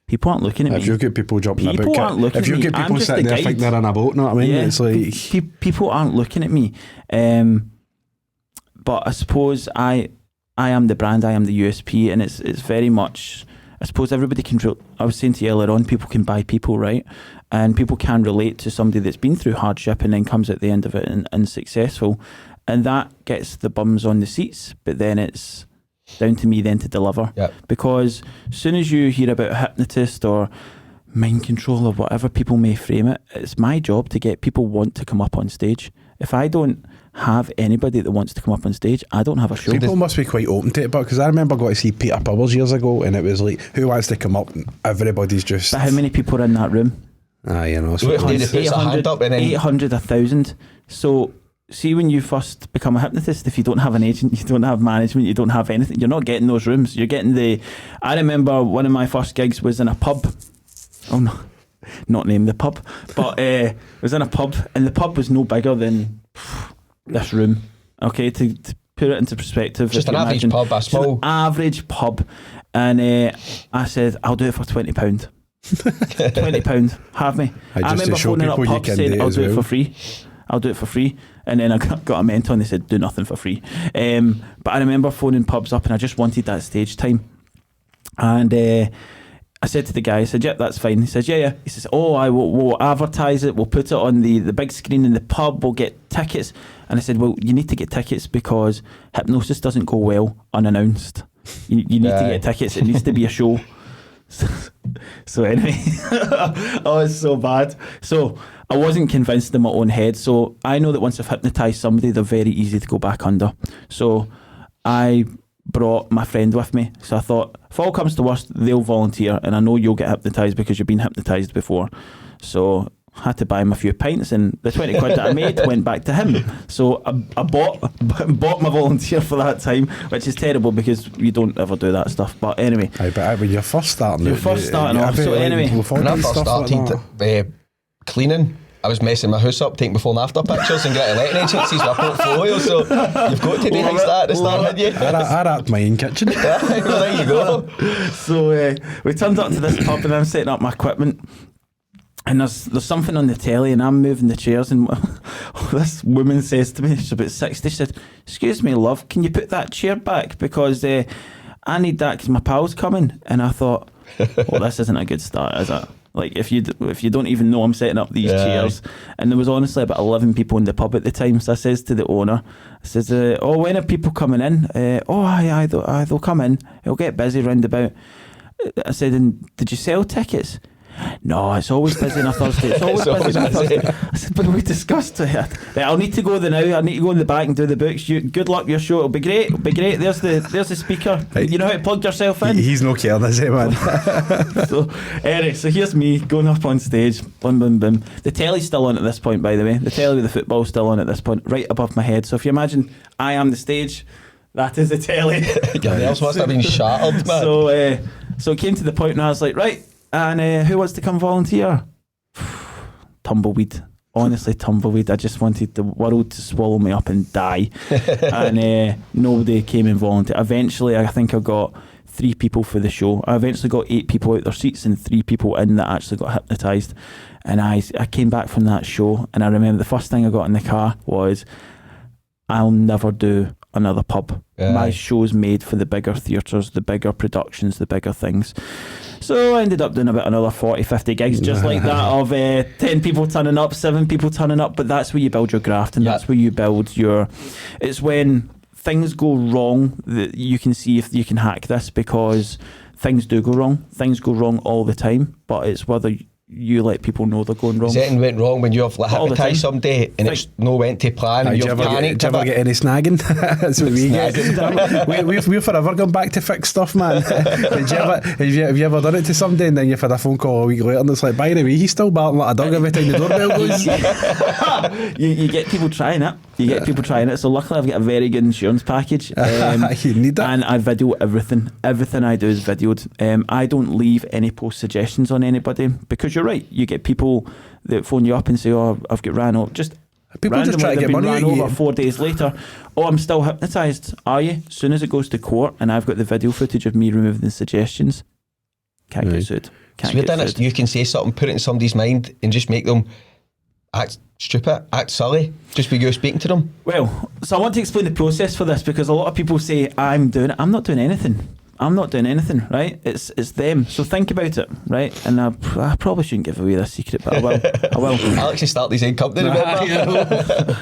Speaker 3: people aren't looking at me.
Speaker 1: If you get people jumping a boat,
Speaker 3: people aren't looking at me.
Speaker 1: If you get people sitting there thinking they're in a boat, know what I mean?
Speaker 3: Yeah,
Speaker 1: it's like
Speaker 3: people aren't looking at me. But I suppose I am the brand, I am the USP, and it's very much, I suppose everybody can, I was saying to you earlier on, people can buy people, right? And people can relate to somebody that's been through hardship and then comes at the end of it and successful. And that gets the bums on the seats, but then it's down to me then to deliver.
Speaker 2: Yep.
Speaker 3: Because as soon as you hear about a hypnotist or mind control or whatever people may frame it, it's my job to get people want to come up on stage. If I don't have anybody that wants to come up on stage, I don't have a show.
Speaker 1: People must be quite open to it, but because I remember going to see Peter Powers years ago, and it was like, who wants to come up? And everybody's just.
Speaker 3: But how many people are in that room?
Speaker 1: You know,
Speaker 2: so 800,
Speaker 3: 1,000. So, see, when you first become a hypnotist, if you don't have an agent, you don't have management, you don't have anything, you're not getting those rooms. You're getting the. I remember one of my first gigs was in a pub. Oh no, not name the pub, but it was in a pub, and the pub was no bigger than this room. Okay, to put it into perspective,
Speaker 2: just an average pub, a small
Speaker 3: average pub, and I said, I'll do it for £20. £20, have me. I remember phoning up pubs saying I'll do it for free. I'll do it for free. And then I got a mentor and they said, do nothing for free. But I remember phoning pubs up and I just wanted that stage time. And I said to the guy, I said, yeah, that's fine. He says, yeah. He says, we'll advertise it. We'll put it on the big screen in the pub. We'll get tickets. And I said, well, you need to get tickets because hypnosis doesn't go well unannounced. You need to get tickets. It needs to be a show. So anyway, it's so bad. So I wasn't convinced in my own head. So I know that once I've hypnotised somebody, they're very easy to go back under. So I brought my friend with me. So I thought, if all comes to worst, they'll volunteer, and I know you'll get hypnotised because you've been hypnotised before. So I had to buy him a few pints, and the 20 quid that I made went back to him. So I bought my volunteer for that time, which is terrible because you don't ever do that stuff. But anyway.
Speaker 1: But when you're first starting
Speaker 3: off. So anyway.
Speaker 2: When I first started cleaning, I was messing my house up, taking before and after pictures and getting letting agencies for a portfolio, so you've got to do things like that at the start, haven't you?
Speaker 1: I wrapped my own kitchen.
Speaker 2: Well, there you go.
Speaker 3: So we turned up to this pub and I'm setting up my equipment. And there's something on the telly and I'm moving the chairs and this woman says to me, she's about 60, she said, "Excuse me, love, can you put that chair back? Because I need that because my pal's coming." And I thought, well, this isn't a good start, is it? Like, if you don't even know I'm setting up these chairs. And there was honestly about 11 people in the pub at the time. So I says to the owner, I says, when are people coming in? Aye, they'll come in. It'll get busy round about. I said, "And did you sell tickets?" "No, it's always busy on a Thursday. It's always busy on a Thursday." I said, "But we discussed it. Right, I'll need to go there now. I need to go in the back and do the books. Good luck with your show. It'll be great. It'll be great. There's the speaker. You know how to plug yourself in."
Speaker 1: He's no caring, is he, man?
Speaker 3: So anyway, so here's me going up on stage. Boom, boom, boom. The telly's still on at this point, by the way. The telly with the football's still on at this point, right above my head. So if you imagine I am the stage, that is the telly.
Speaker 2: Your nerves must have been shattered, man.
Speaker 3: So it came to the point where I was like, right, and who wants to come volunteer? Tumbleweed. Honestly, tumbleweed. I just wanted the world to swallow me up and die. And nobody came and volunteered. Eventually, I think I got 3 people for the show. I eventually got 8 people out their seats and 3 people in that actually got hypnotised. And I came back from that show and I remember the first thing I got in the car was, I'll never do another pub. My show's made for the bigger theatres, the bigger productions, the bigger things. So I ended up doing about another 40, 50 gigs just like that of 10 people turning up, 7 people turning up, but that's where you build your graft and that's where you build your... It's when things go wrong that you can see if you can hack this, because things do go wrong. Things go wrong all the time, but it's whether you let people know they're going wrong.
Speaker 2: Something went wrong when you've hypnotised somebody and it's no went to plan.
Speaker 1: Did you ever get any snagging? That's what we get. We've forever gone back to fix stuff, man. Have you ever done it to somebody and then you've had a phone call a week later and it's like, by the way, he's still barking like a dog every time the doorbell goes?
Speaker 3: you get people trying it. So luckily I've got a very good insurance package.
Speaker 1: You need that.
Speaker 3: And I video everything. Everything I do is videoed. I don't leave any post suggestions on anybody, because you're right. You get people that phone you up and say, "Oh, I've got ran over."
Speaker 1: People just try to get money
Speaker 3: ran over 4 days later. "Oh, I'm still hypnotised." Are you? As soon as it goes to court and I've got the video footage of me removing the suggestions, can't get sued.
Speaker 2: You can say something, put it in somebody's mind and just make them act stupid, act silly, just because you're speaking to them.
Speaker 3: Well, so I want to explain the process for this, because a lot of people say I'm doing it. I'm not doing anything. Right? It's them. So think about it, right? And I probably shouldn't give away this secret, but I will.
Speaker 2: Alex has started his own company, remember?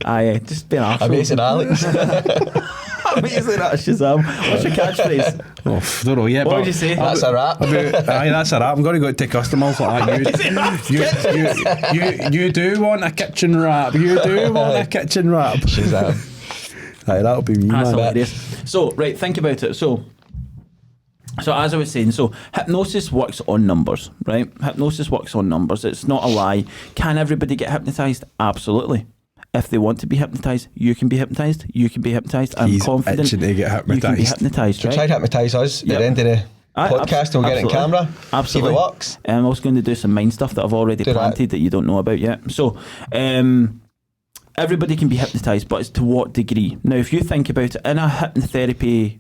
Speaker 3: Aye, just be an arsehole.
Speaker 2: Amazing Alex.
Speaker 3: Amazing at Shazam. What's your catchphrase?
Speaker 1: Oh, don't know yet.
Speaker 3: What would you say?
Speaker 2: That's a wrap.
Speaker 1: Aye, that's a wrap. I'm going to go to customers like that. You do want a kitchen wrap. You do want a kitchen wrap.
Speaker 2: Shazam.
Speaker 1: Aye, that'll be me,
Speaker 3: That's
Speaker 1: man.
Speaker 3: hilarious. So, right, think about it. So as I was saying, hypnosis works on numbers, right? Hypnosis works on numbers. It's not a lie. Can everybody get hypnotised? Absolutely. If they want to be hypnotised, you can be hypnotised. I'm confident
Speaker 1: itching to get hypnotised.
Speaker 3: You can be hypnotised, right?
Speaker 2: So try to hypnotise us at the end of the podcast and we'll get it in camera.
Speaker 3: Absolutely.
Speaker 2: See if it works.
Speaker 3: I'm also going to do some mind stuff that I've already planted that you don't know about yet. So, everybody can be hypnotised, but it's to what degree? Now, if you think about it, in a hypnotherapy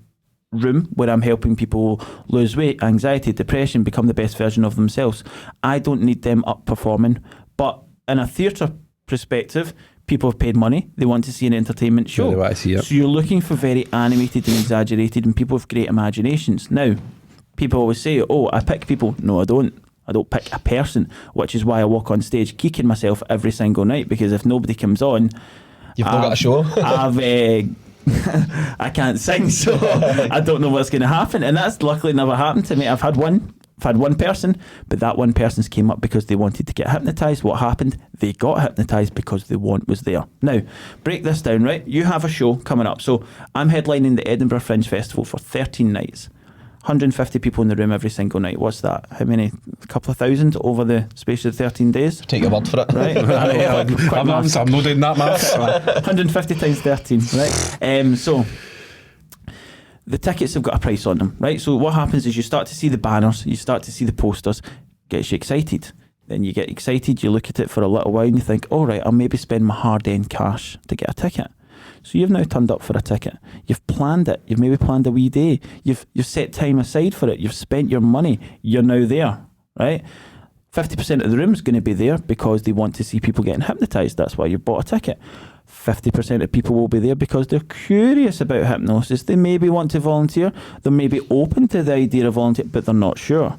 Speaker 3: room where I'm helping people lose weight, anxiety, depression, become the best version of themselves, I don't need them up performing. But in a theatre perspective, people have paid money, they want to see an entertainment show.
Speaker 1: They want to see it.
Speaker 3: So you're looking for very animated and exaggerated, and people have great imaginations. Now, people always say, "Oh, I pick people." No, I don't. I don't pick a person, which is why I walk on stage kicking myself every single night, because if nobody comes on,
Speaker 2: you've not got a show.
Speaker 3: I can't sing, so I don't know what's going to happen, and that's luckily never happened to me. I've had one person, but that one person's came up because they wanted to get hypnotised. What happened? They got hypnotised because the want was there. Now, break this down, right? You have a show coming up. So I'm headlining the Edinburgh Fringe Festival for 13 nights. 150 people in the room every single night. What's that? How many? A couple of thousand over the space of 13 days?
Speaker 2: Take your word for it.
Speaker 3: Right?
Speaker 1: I'm not doing that maths.
Speaker 3: 150 times 13, right? So the tickets have got a price on them, right? So what happens is you start to see the banners, you start to see the posters, gets you excited. Then you get excited, you look at it for a little while and you think, all right, I'll maybe spend my hard-earned cash to get a ticket. So you've now turned up for a ticket. You've planned it. You've maybe planned a wee day. You've set time aside for it. You've spent your money. You're now there, right? 50% of the room is going to be there because they want to see people getting hypnotised. That's why you bought a ticket. 50% of people will be there because they're curious about hypnosis. They maybe want to volunteer. They're maybe open to the idea of volunteer, but they're not sure.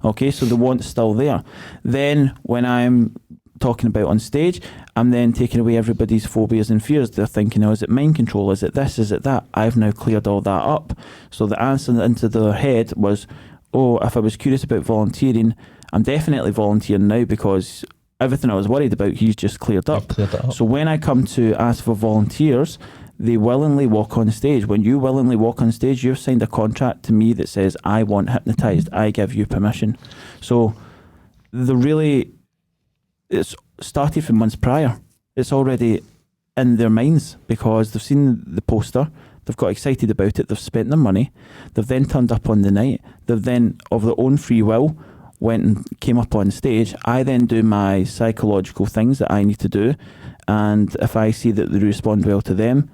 Speaker 3: Okay, so the want's still there. Then when I'm talking about on stage, I'm then taking away everybody's phobias and fears. They're thinking, oh, is it mind control? Is it this? Is it that? I've now cleared all that up. So the answer into their head was, oh, if I was curious about volunteering, I'm definitely volunteering now because everything I was worried about, he's just cleared up. So when I come to ask for volunteers, they willingly walk on stage. When you willingly walk on stage, you've signed a contract to me that says, I want hypnotised. I give you permission. So it's started from months prior. It's already in their minds because they've seen the poster, they've got excited about it, they've spent their money, they've then turned up on the night, they've then, of their own free will, went and came up on stage. I then do my psychological things that I need to do, and if I see that they respond well to them,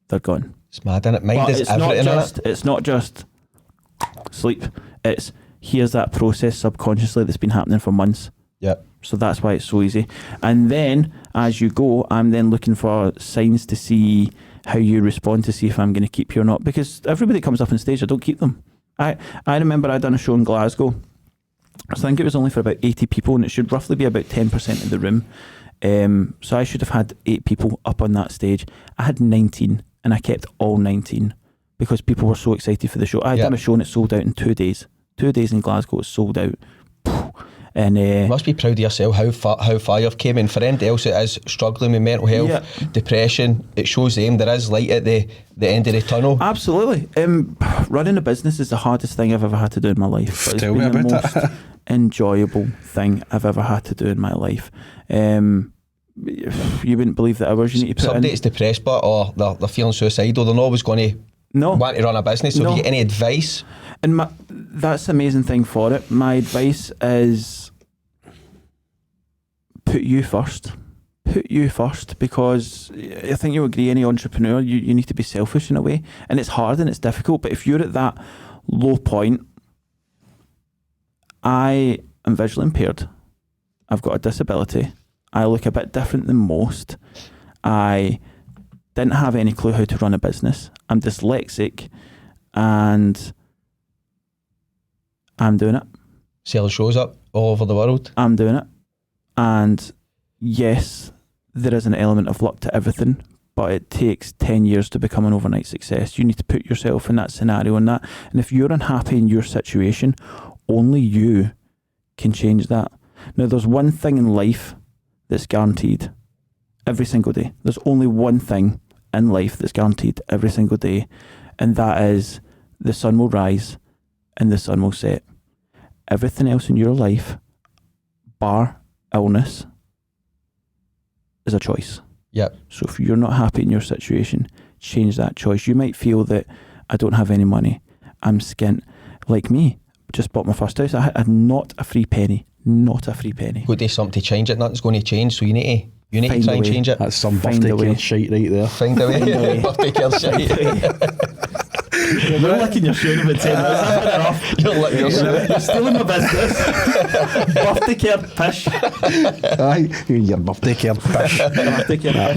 Speaker 3: they're gone.
Speaker 2: It's mad, isn't it? Mind is everything.
Speaker 3: It's not just sleep. It's here's that process subconsciously that's been happening for months.
Speaker 2: Yep.
Speaker 3: So that's why it's so easy. And then as you go, I'm then looking for signs to see how you respond to see if I'm going to keep you or not. Because everybody comes up on stage, I don't keep them. I remember I'd done a show in Glasgow. I think it was only for about 80 people, and it should roughly be about 10% of the room. So I should have had 8 people up on that stage. I had 19, and I kept all 19 because people were so excited for the show. I had done a show and it sold out in 2 days. 2 days in Glasgow, it sold out. And
Speaker 2: you must be proud of yourself how far you've came. And for anybody else that is struggling with mental health, depression, it shows them there is light at the end of the tunnel.
Speaker 3: Absolutely. Running a business is the hardest thing I've ever had to do in my life. But it's
Speaker 1: Tell
Speaker 3: been
Speaker 1: me about
Speaker 3: the most enjoyable thing I've ever had to do in my life. You wouldn't believe the hours you need to put
Speaker 2: Somebody
Speaker 3: in.
Speaker 2: that's depressed or they're feeling suicidal, they're not always going to want to run a business. So if you get any advice?
Speaker 3: And that's the amazing thing for it. My advice is put you first. Put you first, because I think you'll agree, any entrepreneur, you need to be selfish in a way. And it's hard and it's difficult, but if you're at that low point, I am visually impaired. I've got a disability. I look a bit different than most. I didn't have any clue how to run a business. I'm dyslexic and I'm doing it.
Speaker 2: Selling shows up all over the world.
Speaker 3: I'm doing it. And yes, there is an element of luck to everything, but it takes 10 years to become an overnight success. You need to put yourself in that scenario and that. And if you're unhappy in your situation, only you can change that. Now, there's one thing in life that's guaranteed every single day. There's only one thing in life that's guaranteed every single day, and that is the sun will rise and the sun will set. Everything else in your life, bar illness, is a choice.
Speaker 2: Yep.
Speaker 3: So if you're not happy in your situation, change that choice. You might feel that I don't have any money, I'm skint. Like me, just bought my first house. I had not a free penny. Not a free penny.
Speaker 2: Go do something to change it. Nothing's going to change, so you need to try and change it.
Speaker 1: That's some birthday care shite right there.
Speaker 2: Find a way. Birthday care shite.
Speaker 3: You're licking your shoe about 10 minutes.
Speaker 2: You're licking your shoe.
Speaker 3: You're stealing my business. Birthday care pish.
Speaker 1: Aye, your birthday care pish.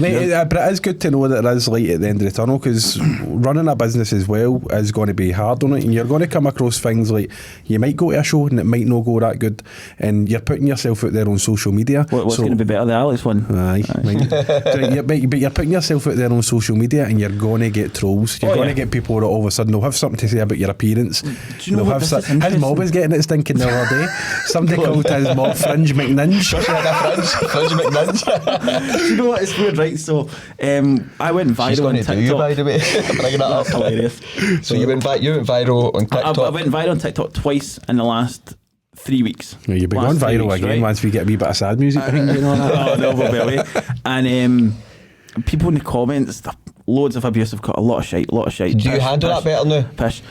Speaker 1: Mate, but it is good to know that there is light at the end of the tunnel, because running a business as well is going to be hard on it, and you're going to come across things like you might go to a show and it might not go that good, and you're putting yourself out there on social media.
Speaker 3: What's going to be better, the Alex one?
Speaker 1: Aye. But you're putting yourself out there on social media and you're going to get trolls. You're going to get people that all of a sudden they'll have something to say about your appearance.
Speaker 3: Do you know what,
Speaker 1: his mob was getting it stinking the other day. Somebody called his mob Fringe McNinge.
Speaker 2: Fringe McNinge.
Speaker 3: Do you know what, it's weird, right? So I went viral on TikTok.
Speaker 2: You, by the way, bringing that up.
Speaker 3: Hilarious.
Speaker 2: So you went viral on TikTok.
Speaker 3: I went viral on TikTok twice in the last 3 weeks.
Speaker 1: Well, you've been going viral again, right? Once we get a wee bit of sad music behind you.
Speaker 3: Oh, no, we'll be away. And people in the comments, loads of abuse. I've got a lot of shite.
Speaker 2: Do you handle that better now?
Speaker 3: Pish.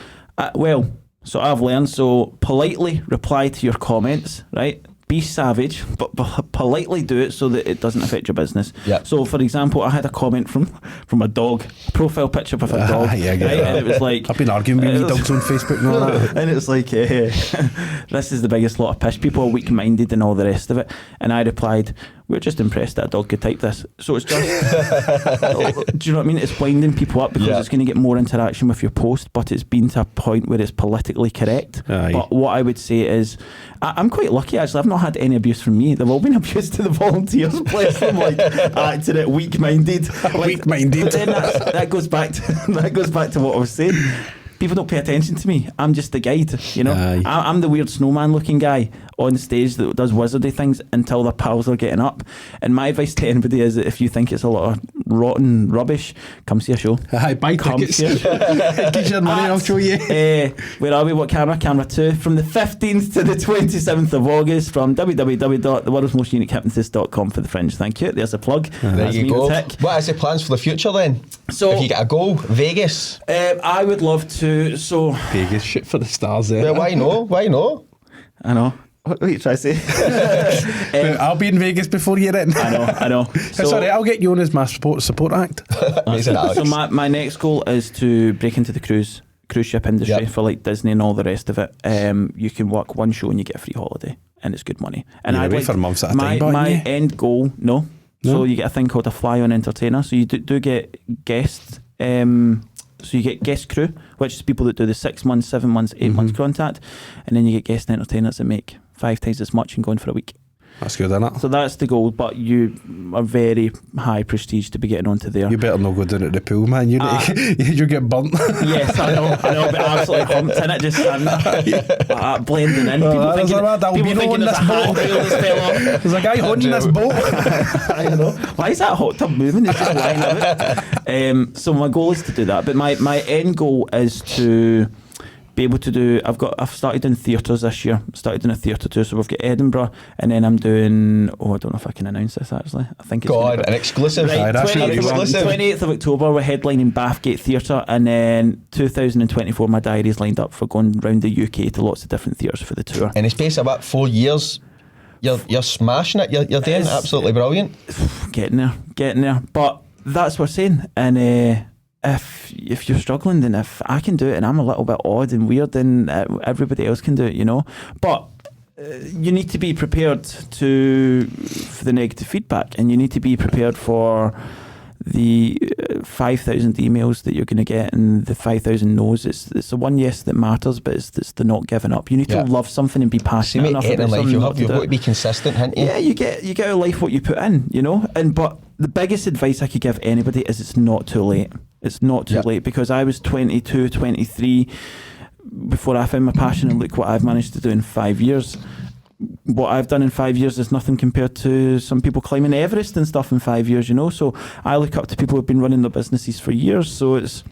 Speaker 3: Well, so I've learned, so politely reply to your comments, right? be savage, but politely do it so that it doesn't affect your business.
Speaker 2: Yep.
Speaker 3: So, for example, I had a comment from a dog, a profile picture of a dog, right? And it was like,
Speaker 1: I've been arguing with you dogs on Facebook and all that.
Speaker 3: And it was like, this is the biggest lot of pish. People are weak-minded and all the rest of it. And I replied, we're just impressed that a dog could type this. So it's just, do you know what I mean? It's winding people up because it's going to get more interaction with your post, but it's been to a point where it's politically correct.
Speaker 1: Aye.
Speaker 3: But what I would say is, I'm quite lucky actually. I've not had any abuse from me. They've all been abuse to the volunteers. Bless them, like acting it weak-minded.
Speaker 1: Weak-minded.
Speaker 3: But then that goes back to what I was saying. People don't pay attention to me. I'm just the guide, you know. I'm the weird snowman looking guy on stage that does wizardy things until their pals are getting up. And my advice to anybody is that if you think it's a lot of rotten rubbish, come see a show.
Speaker 1: Buy tickets. Get your money, I'll show you.
Speaker 3: Where are we? What camera? Camera 2. From the 15th to the 27th of August from www.theworldsmostuniquehypnotist.com for the Fringe. Thank you. There's a plug.
Speaker 2: There you go. What is the plans for the future then? So, if you get a goal, Vegas.
Speaker 3: I would love to. So
Speaker 1: Vegas, shit for the stars there.
Speaker 2: Well, why no? Why no?
Speaker 3: I know. What are you trying to say?
Speaker 1: I'll be in Vegas before you're in.
Speaker 3: I know.
Speaker 1: So, sorry, I'll get you on as my support act.
Speaker 2: So
Speaker 3: my next goal is to break into the cruise ship industry for like Disney and all the rest of it. You can work one show and you get a free holiday, and it's good money. And
Speaker 1: You're away for months at a time.
Speaker 3: My end goal, no. So you get a thing called a fly-on entertainer. So you do get guests. So you get guest crew, which is people that do the 6 months, 7 months, 8 months contract, and then you get guest entertainers that make 5 times as much and going for a week.
Speaker 1: That's good, isn't it?
Speaker 3: So that's the goal, but you are very high prestige to be getting onto there.
Speaker 1: You better not go down at the pool, man. You get burnt.
Speaker 3: Yes, I know, but absolutely humped in it, just blending in. People thinking there's a handrail that's fell off.
Speaker 1: There's a guy holding this boat.
Speaker 3: I know. Why is that hot tub moving? It's just lying out. So my goal is to do that, but my end goal is to be able to do. I've started doing theatres this year. Started doing a theatre too. So we've got Edinburgh, and then I'm doing. I don't know if I can announce this actually. I think it's
Speaker 2: an exclusive.
Speaker 3: Right, 28th of October we're headlining Bathgate Theatre, and then 2024 my diary is lined up for going around the UK to lots of different theatres for the tour.
Speaker 2: In the space of about 4 years, you're smashing it. You're doing absolutely brilliant.
Speaker 3: Getting there. But that's what we're saying, and. If you're struggling, then if I can do it and I'm a little bit odd and weird, then everybody else can do it, you know. But you need to be prepared for the negative feedback, and you need to be prepared for the 5,000 emails that you're going to get and the 5,000 no's. It's the one yes that matters, but it's the not giving up. You need to love something and be passionate enough about something.
Speaker 2: You've got to be consistent, haven't you?
Speaker 3: Yeah, you get out of life what you put in, you know. But the biggest advice I could give anybody is it's not too late. It's not too late, because I was 22, 23 before I found my passion, and look what I've managed to do in 5 years. What I've done in 5 years is nothing compared to some people climbing Everest and stuff in 5 years, you know. So I look up to people who've been running their businesses for years. So it's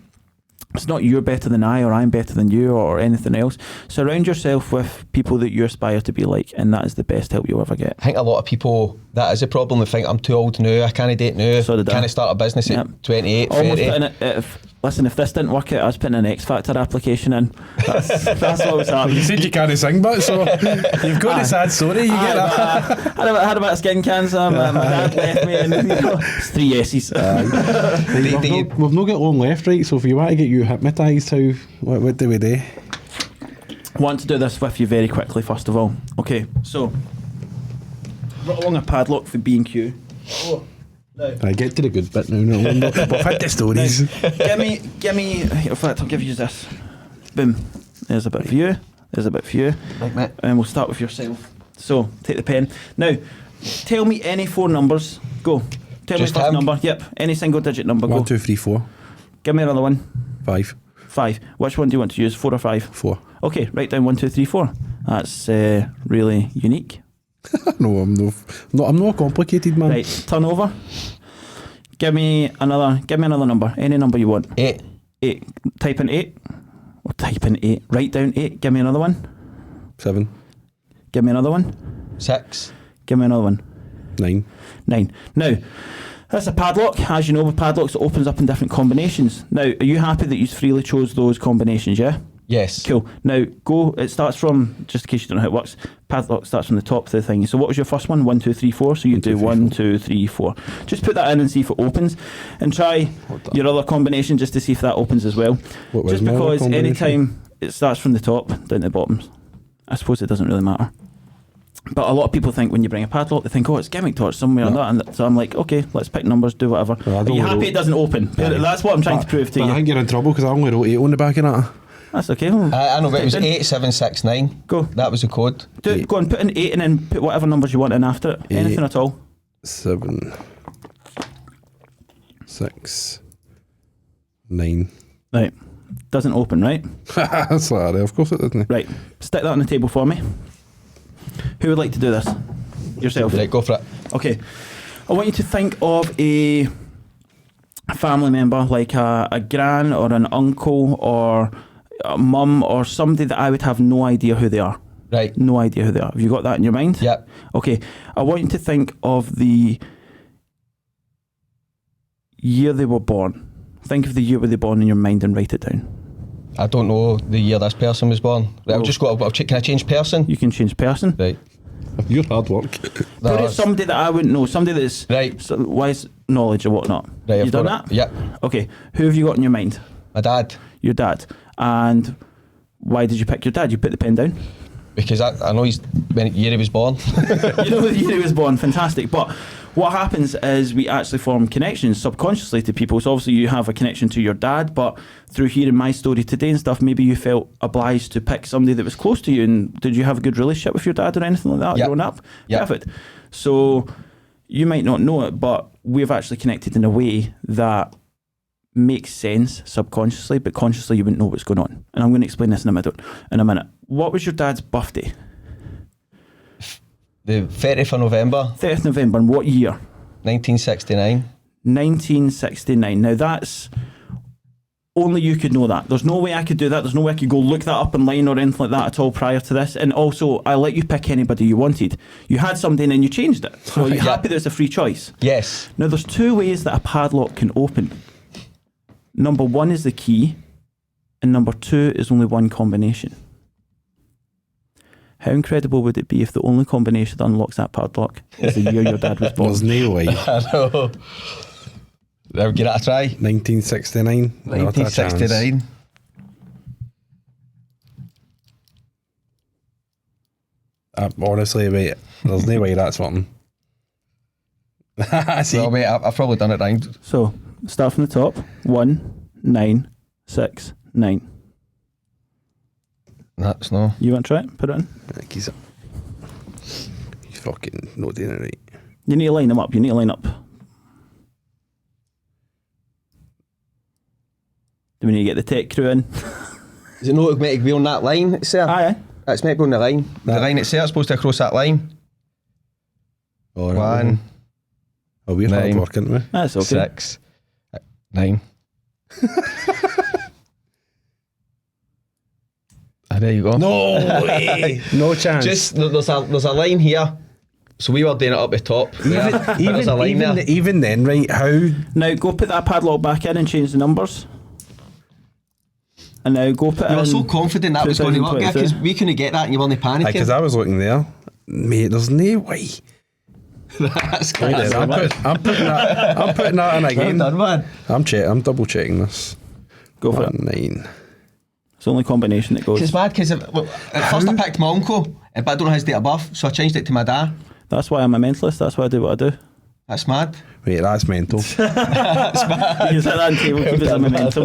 Speaker 3: not you're better than I, or I'm better than you, or anything else. Surround yourself with people that you aspire to be like, and that is the best help you'll ever get.
Speaker 2: I think a lot of people, that is a problem. They think I'm too old now, I can't date now, can't start a business at 28, 30.
Speaker 3: Listen, if this didn't work out, I was putting an X Factor application in. That's what was happening.
Speaker 1: You said you can't sing, but so you've got a sad story. You get that.
Speaker 3: I had a bit of skin cancer. My dad left me, and it's 3 S's.
Speaker 1: We've not got long left, right? So if you want to get you hypnotised, what do we do?
Speaker 3: I want to do this with you very quickly, first of all. Okay, so brought along a padlock for B&Q. Oh. No.
Speaker 1: I get to the good bit now. We've had the stories.
Speaker 3: Give me. In fact, I'll give you this. Boom. There's a bit for you. There's a bit for you.
Speaker 2: Like me.
Speaker 3: And we'll start with yourself. So take the pen. Now, tell me any 4 numbers. Go. Tell
Speaker 2: Just
Speaker 3: me the first
Speaker 2: him?
Speaker 3: number. Yep. Any single digit number.
Speaker 1: 1,
Speaker 3: Go.
Speaker 1: 2, 3, 4.
Speaker 3: Give me another one.
Speaker 1: 5.
Speaker 3: 5. Which one do you want to use? 4 or 5?
Speaker 1: 4.
Speaker 3: Okay. Write down 1, 2, 3, 4. That's really unique.
Speaker 1: No, I'm not a complicated man.
Speaker 3: Right, turn over. Give me another number. Any number you want.
Speaker 2: 8.
Speaker 3: 8. Type in 8. Or type in 8. Write down 8. Give me another one.
Speaker 1: 7.
Speaker 3: Give me another one.
Speaker 2: 6.
Speaker 3: Give me another one.
Speaker 1: 9.
Speaker 3: 9. Now, that's a padlock. As you know, with padlocks, it opens up in different combinations. Now, are you happy that you freely chose those combinations, yeah?
Speaker 2: Yes.
Speaker 3: Cool. Now go. It starts from, just in case you don't know how it works, padlock starts from the top of the thing. So what was your first one? 1, 2, 3, 4. So you do 1, 2, 3, 4. Just put that in and see if it opens, and try your other combination just to see if that opens as well. Just because anytime it starts from the top down to the bottom, I suppose it doesn't really matter. But a lot of people think when you bring a padlock, they think, oh, it's gimmick torch somewhere on that. And so I'm like, okay, let's pick numbers, do whatever. Are you happy it doesn't open? That's what I'm trying to prove to you.
Speaker 1: I think you're in trouble because I only wrote 8 on the back of that.
Speaker 3: That's okay.
Speaker 2: I know, but it was 8769.
Speaker 3: Go.
Speaker 2: That was the code.
Speaker 3: Go and put in 8 and then put whatever numbers you want in after it.
Speaker 1: 8,
Speaker 3: anything at all.
Speaker 1: 7, 6, 9.
Speaker 3: Right. Doesn't open, right?
Speaker 1: That's like that, of course it doesn't.
Speaker 3: Right. Stick that on the table for me. Who would like to do this? Yourself.
Speaker 2: Right, go for it.
Speaker 3: Okay. I want you to think of a family member, like a gran or an uncle or a mum or somebody that I would have no idea who they are.
Speaker 2: Right.
Speaker 3: No idea who they are. Have you got that in your mind?
Speaker 2: Yep.
Speaker 3: Okay. I want you to think of the year they were born. Think of the year where they were born in your mind and write it down.
Speaker 2: I don't know the year this person was born. Right, I'll just go. Can I change person?
Speaker 3: You can change person.
Speaker 2: Right.
Speaker 1: You're hard work.
Speaker 3: Put it somebody that I wouldn't know, somebody that's
Speaker 2: right.
Speaker 3: Wise knowledge or whatnot.
Speaker 2: Right,
Speaker 3: you done that?
Speaker 2: Yep.
Speaker 3: Okay. Who have you got in your mind?
Speaker 2: My dad.
Speaker 3: Your dad. And why did you pick your dad? You put the pen down?
Speaker 2: Because I know when year he was born.
Speaker 3: You know the year he was born. Fantastic. But what happens is we actually form connections subconsciously to people. So obviously you have a connection to your dad, but through hearing my story today and stuff, maybe you felt obliged to pick somebody that was close to you. And did you have a good relationship with your dad or anything like that growing up?
Speaker 2: Yep.
Speaker 3: Perfect. So you might not know it, but we've actually connected in a way that makes sense subconsciously, but consciously you wouldn't know what's going on. And I'm going to explain this in a minute. What was your dad's birthday?
Speaker 2: The 30th of November.
Speaker 3: 30th of November. And what year?
Speaker 2: 1969.
Speaker 3: 1969. Now that's only you could know that. There's no way I could do that. There's no way I could go look that up online or anything like that at all prior to this. And also, I let you pick anybody you wanted. You had somebody and then you changed it. So are you happy that it's a free choice?
Speaker 2: Yes.
Speaker 3: Now there's 2 ways that a padlock can open. Number 1 is the key, and number 2 is only one combination. How incredible would it be if the only combination that unlocks that padlock is the year your dad was born?
Speaker 1: There's no way.
Speaker 2: I know. I'll give it a try.
Speaker 1: 1969.
Speaker 2: 1969.
Speaker 1: Honestly, mate, there's no way that's something. See?
Speaker 2: Well, mate, I've probably done it right.
Speaker 3: So, start from the top. 1, 9, 6, 9.
Speaker 2: That's no.
Speaker 3: You want to try it? Put it in.
Speaker 1: He's fucking not doing it right.
Speaker 3: You need to line them up. Do we need to get the tech crew in?
Speaker 2: Is it not meant to be on that line, sir?
Speaker 3: Aye.
Speaker 2: It's meant to be on the line. The line itself is supposed to cross that line.
Speaker 1: All
Speaker 2: right.
Speaker 1: 1. Oh, we're hard work, aren't we?
Speaker 3: That's okay.
Speaker 2: 6, 9. There you go.
Speaker 1: No way. No chance.
Speaker 2: Just there's a line here. So we were doing it up the top. There's a line there.
Speaker 1: Even then, right? How?
Speaker 3: Now go put that padlock back in and change the numbers. And now go put
Speaker 2: You were so confident that was going to work because we couldn't get that and you weren't panicking.
Speaker 1: Because I was looking there. Mate, there's no way.
Speaker 2: That's
Speaker 1: I'm putting that in again.
Speaker 2: Well done, man.
Speaker 1: I'm double checking this.
Speaker 3: Go for it.
Speaker 1: 9.
Speaker 3: It's the only combination that goes.
Speaker 2: It's mad because at first I picked my uncle, but I don't know his date of birth, so I changed it to my dad.
Speaker 3: That's why I'm a mentalist. That's why I do what I do.
Speaker 2: That's mad.
Speaker 1: Wait, that's mental.
Speaker 2: That's mad.
Speaker 3: You set that on the table, keep it as momentum.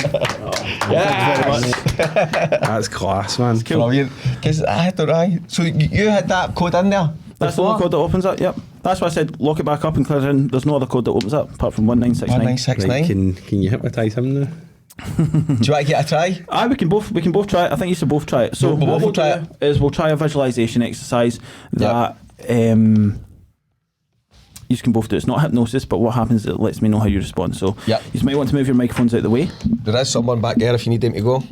Speaker 1: That's class, man.
Speaker 2: Brilliant. Because I don't know. So you had that code in there?
Speaker 3: That's the only code that opens up, yep. That's why I said lock it back up and clear it in. There's no other code that opens up apart from 1969.
Speaker 2: 1969.
Speaker 1: Right, can you hypnotise him now?
Speaker 2: Do you want to get a try?
Speaker 3: Aye, we can both try it. I think you should both try it. So what we'll do is we'll try a visualization exercise that you can both do. It's not hypnosis, but what happens is it lets me know how you respond. So you might want to move your microphones out of the way.
Speaker 2: There is someone back there if you need them to go.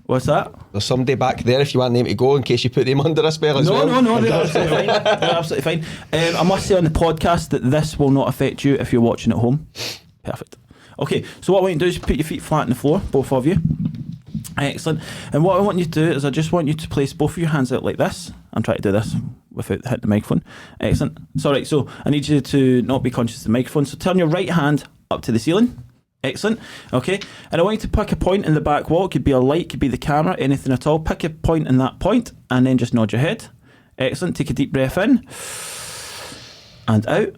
Speaker 3: What's that?
Speaker 2: There's somebody back there if you want them to go in case you put them under a spell as well.
Speaker 3: No, they're absolutely fine. They're absolutely fine. I must say on the podcast that this will not affect you if you're watching at home. Perfect. Okay, so what I want you to do is put your feet flat on the floor, both of you. Excellent. And what I want you to do is I just want you to place both of your hands out like this. I'm trying to do this without hitting the microphone. Excellent. Sorry, so I need you to not be conscious of the microphone. So turn your right hand up to the ceiling. Excellent. Okay. And I want you to pick a point in the back wall. It could be a light, could be the camera, anything at all. Pick a point in that point and then just nod your head. Excellent. Take a deep breath in and out.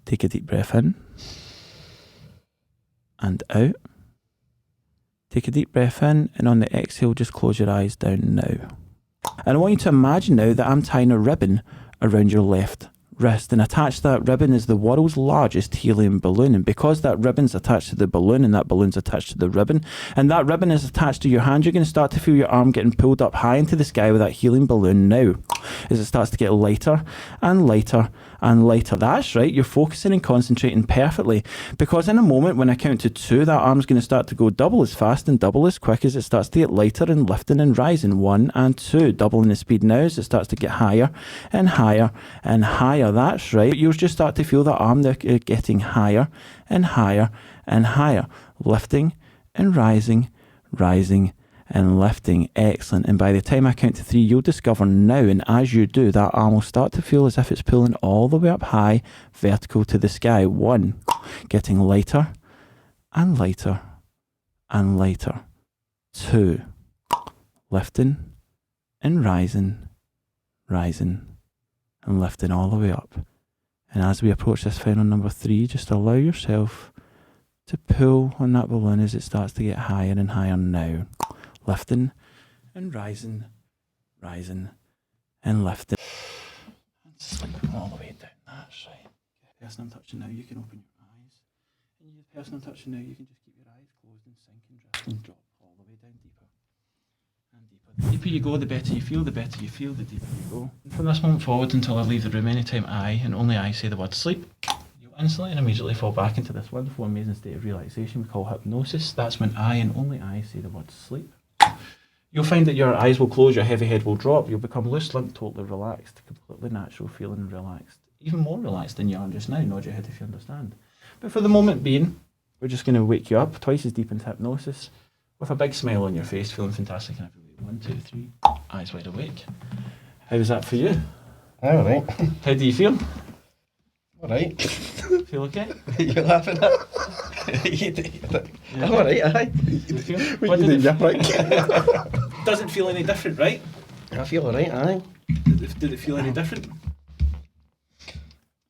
Speaker 3: Take a deep breath in and out. Take a deep breath in, and on the exhale, just close your eyes down now. And I want you to imagine now that I'm tying a ribbon around your left wrist, and attached to that ribbon is the world's largest helium balloon. And because that ribbon's attached to the balloon and that balloon's attached to the ribbon, and that ribbon is attached to your hand, you're going to start to feel your arm getting pulled up high into the sky with that helium balloon now, as it starts to get lighter and lighter and lighter. That's right, you're focusing and concentrating perfectly, because in a moment when I count to 2, that arm's going to start to go double as fast and double as quick as it starts to get lighter and lifting and rising. 1 and 2, doubling the speed now as it starts to get higher and higher and higher. That's right, you'll just start to feel that arm there getting higher and higher and higher, lifting and rising, rising and lifting. Excellent. And by the time I count to 3, you'll discover now, and as you do, that arm will start to feel as if it's pulling all the way up high, vertical to the sky. 1, getting lighter and lighter and lighter. 2, lifting and rising, rising and lifting all the way up. And as we approach this final number 3, just allow yourself to pull on that balloon as it starts to get higher and higher now. Lifting and rising, rising and lifting. And slipping all the way down. That's right. The person I'm touching now, you can open your eyes. And the person I'm touching now, you can just keep your eyes closed and sink and drift and drop all the way down deeper and deeper. The deeper you go, the better you feel, the better you feel, the deeper you go. And from this moment forward until I leave the room, anytime I and only I say the word sleep, you'll instantly and immediately fall back into this wonderful, amazing state of relaxation we call hypnosis. That's when I and only I say the word sleep. You'll find that your eyes will close, your heavy head will drop, you'll become loose, limp, totally relaxed, completely natural, feeling relaxed. Even more relaxed than you are just now. Nod your head if you understand. But for the moment being, we're just going to wake you up twice as deep into hypnosis with a big smile on your face, feeling fantastic. 1, 2, 3, eyes wide awake. How was that for you?
Speaker 2: All right.
Speaker 3: How do you feel?
Speaker 2: All right.
Speaker 3: Feel okay?
Speaker 2: You're laughing at I'm all right, aye.
Speaker 1: What did it feel?
Speaker 3: Doesn't feel any different, right?
Speaker 2: I feel all right, aye.
Speaker 3: Did it feel any different?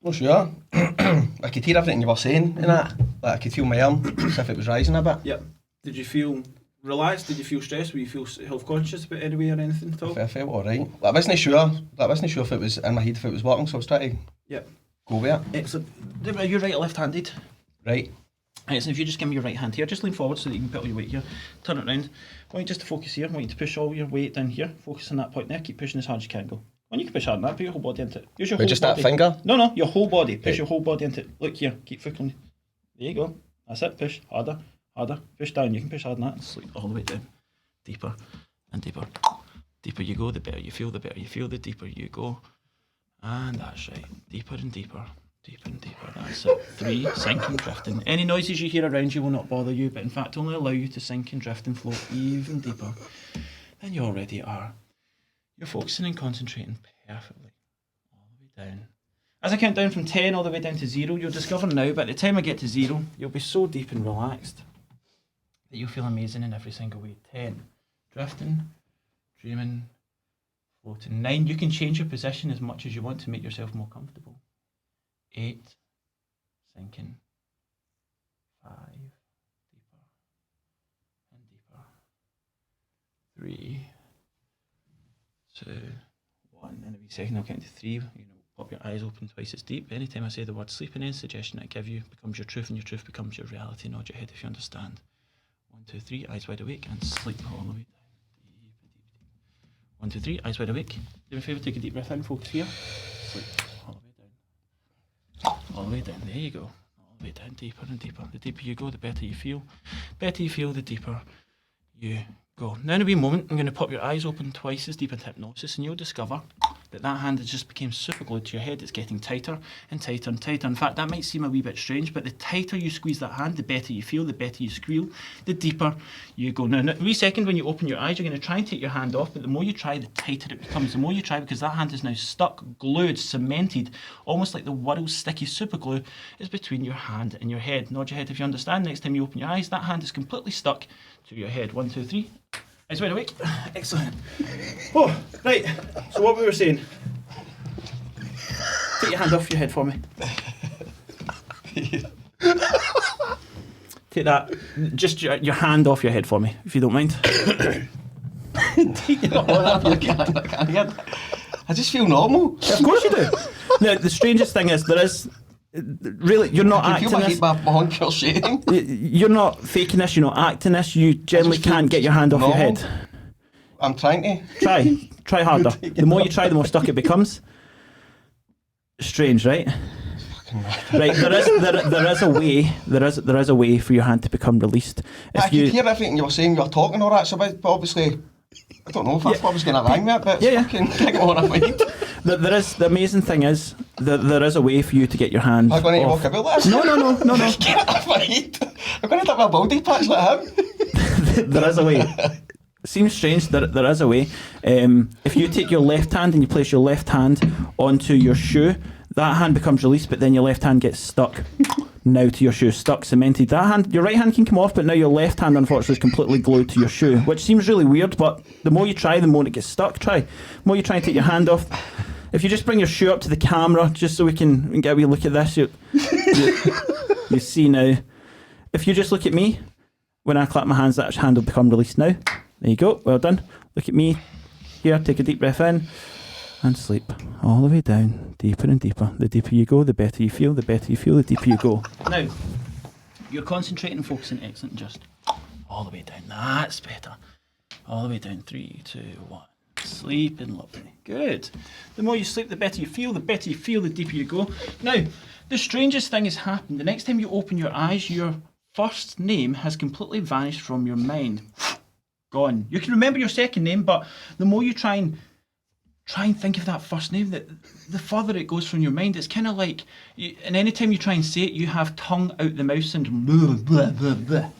Speaker 2: Not sure. I could hear everything you were saying and that. Like I could feel my arm as if it was rising a bit.
Speaker 3: Yep. Did you feel relaxed? Did you feel stressed? Were you feel health conscious about any way or anything at all?
Speaker 2: I felt all right. I wasn't sure if it was in my head if it was working, so I was trying to go with it.
Speaker 3: Excellent. Are you right or left-handed?
Speaker 2: Right.
Speaker 3: Excellent. If you just give me your right hand here, just lean forward so that you can put all your weight here. Turn it around. I want you just to focus here. I want you to push all your weight down here. Focus on that point there. Keep pushing as hard as you can. Go. When you can push hard on that, put your whole body into it. Use your whole
Speaker 2: just
Speaker 3: body.
Speaker 2: That finger?
Speaker 3: No, your whole body. Push
Speaker 2: right.
Speaker 3: your whole body into it. Look here. Keep focusing. There you go. That's it. Push harder, harder. Push down. You can push hard on that and slip all the way down. Deeper and deeper. Deeper you go, the better you feel. The better you feel, the deeper you go. And that's right. Deeper and deeper. Deeper and deeper. That's it. 3, sinking, drifting. Any noises you hear around you will not bother you, but in fact only allow you to sink and drift and float even deeper than you already are. You're focusing and concentrating perfectly all the way down. As I count down from 10 all the way down to 0, you'll discover now, but at the time I get to 0, you'll be so deep and relaxed that you'll feel amazing in every single way. 10, drifting, dreaming, floating. 9, you can change your position as much as you want to make yourself more comfortable. 8, sinking. 5, deeper and deeper. 3, 2, 1. In a wee second I'll count to 3. Pop your eyes open twice as deep. Anytime I say the word sleep, any suggestion I give you becomes your truth, and your truth becomes your reality. Nod your head if you understand. 1, 2, 3, eyes wide awake, and sleep all the way down. Deep, deep, deep. 1, 2, 3, eyes wide awake. Do me a favour, take a deep breath in, focus here. Sleep all the way down. All the way down, there you go. All the way down, deeper and deeper. The deeper you go, the better you feel. Better you feel, the deeper you go. Now in a wee moment, I'm going to pop your eyes open twice as deep into hypnosis, and you'll discover that hand has just become super glued to your head. It's getting tighter and tighter and tighter. In fact, that might seem a wee bit strange, but the tighter you squeeze that hand, the better you feel, the better you squeal, the deeper you go. Now, in a wee second, when you open your eyes, you're going to try and take your hand off, but the more you try, the tighter it becomes. The more you try, because that hand is now stuck, glued, cemented, almost like the world's sticky super glue is between your hand and your head. Nod your head if you understand. Next time you open your eyes, that hand is completely stuck to your head. 1, 2, 3. Eyes wide awake. Excellent. Oh, right. So what we were saying. Take your hand off your head for me. Take that. Just your hand off your head for me, if you don't mind.
Speaker 2: Take it off your hand. I just feel normal.
Speaker 3: Yeah, of course you do. Now, the strangest thing is, there is... Really, you're not acting this. You're not faking this, you're not acting this. You generally can't get your hand off your head.
Speaker 2: I'm trying to.
Speaker 3: Try harder. The more you try, the more stuck it becomes. Strange, right? Right, there is a way. There is a way for your hand to become released.
Speaker 2: I could hear everything you were saying. You were talking all that, so but obviously, I don't know if I was going to ring that, but fucking take on a mind.
Speaker 3: The amazing thing is that there is a way for you to get your hand.
Speaker 2: I'm going to walk about this.
Speaker 3: No.
Speaker 2: Get off my head. I'm going to take my body parts like him.
Speaker 3: There is a way. Seems strange. There is a way. If you take your left hand and you place your left hand onto your shoe, that hand becomes released, but then your left hand gets stuck now to your shoe, stuck, cemented. That hand, your right hand can come off, but now your left hand, unfortunately, is completely glued to your shoe, which seems really weird, but the more you try, the more it gets stuck. The more you try and take your hand off. If you just bring your shoe up to the camera, just so we can get a wee look at this, you see now. If you just look at me, when I clap my hands, that hand will become released now. There you go, well done. Look at me. Here, take a deep breath in and sleep all the way down, deeper and deeper. The deeper you go, the better you feel, the better you feel, the deeper you go. Now, you're concentrating and focusing, excellent, just all the way down. That's better. All the way down, 3, 2, 1. Sleeping lovely. Good. The more you sleep, the better you feel, the deeper you go. Now, the strangest thing has happened. The next time you open your eyes, your first name has completely vanished from your mind. Gone. You can remember your second name, but the more you try and think of that first name, the further it goes from your mind. It's kind of like, and anytime you try and say it, you have tongue out the mouth syndrome. Blah, blah, blah, blah.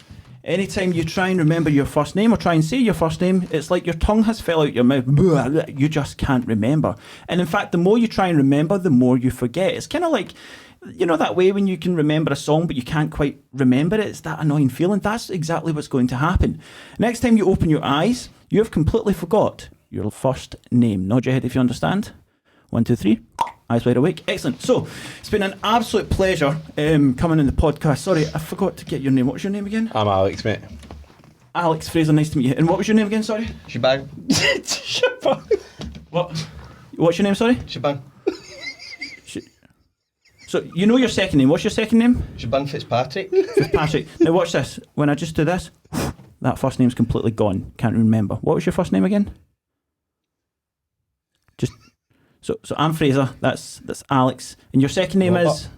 Speaker 3: Anytime you try and remember your first name or try and say your first name, it's like your tongue has fell out your mouth. Blah, blah, you just can't remember. And in fact, the more you try and remember, the more you forget. It's kind of like, you know, that way when you can remember a song but you can't quite remember it. It's that annoying feeling. That's exactly what's going to happen. Next time you open your eyes, you have completely forgot your first name. Nod your head if you understand. 1, 2, 3. Eyes wide awake. Excellent. So, it's been an absolute pleasure coming in the podcast. Sorry, I forgot to get your name. What was your name again?
Speaker 1: I'm Alex, mate.
Speaker 3: Alex Fraser, nice to meet you. And what was your name again, sorry?
Speaker 2: Shebang.
Speaker 3: Shebang. What? What's your name, sorry?
Speaker 2: Shebang.
Speaker 3: So, you know your second name. What's your second name?
Speaker 2: Shebang Fitzpatrick.
Speaker 3: Fitzpatrick. Now watch this. When I just do this, that first name's completely gone. Can't remember. What was your first name again? So I'm Fraser, that's Alex. And your second name
Speaker 2: Robert.
Speaker 3: is?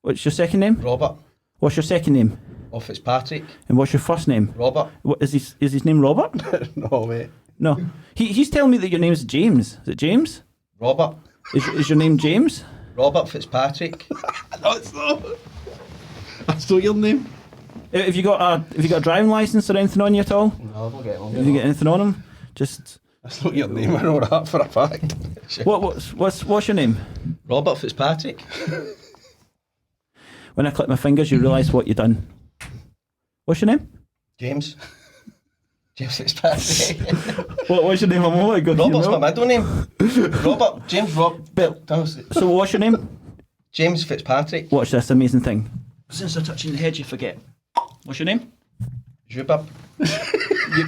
Speaker 3: What's your second name?
Speaker 2: Robert.
Speaker 3: What's your second name?
Speaker 2: Oh, Fitzpatrick.
Speaker 3: And what's your first name?
Speaker 2: Robert.
Speaker 3: What is his name Robert?
Speaker 1: No, mate.
Speaker 3: No. He's telling me that your name is James. Is it James?
Speaker 2: Robert.
Speaker 3: Is your name James?
Speaker 2: Robert Fitzpatrick.
Speaker 1: No, it's not. That's not your name.
Speaker 3: Have you got a driving licence or anything on you at all?
Speaker 2: No, I don't get one.
Speaker 3: Have you got anything on him? Just...
Speaker 1: That's not your name, I know that for a fact.
Speaker 3: What's your name?
Speaker 2: Robert Fitzpatrick.
Speaker 3: When I click my fingers, you realise what you've done. What's your name?
Speaker 2: James. James Fitzpatrick.
Speaker 3: What's your name? I'm all good.
Speaker 2: Robert's my middle name. Robert. James
Speaker 3: So what's your name?
Speaker 2: James Fitzpatrick.
Speaker 3: Watch this amazing thing. Since they're touching the head, you forget. What's your name?
Speaker 2: Jubab.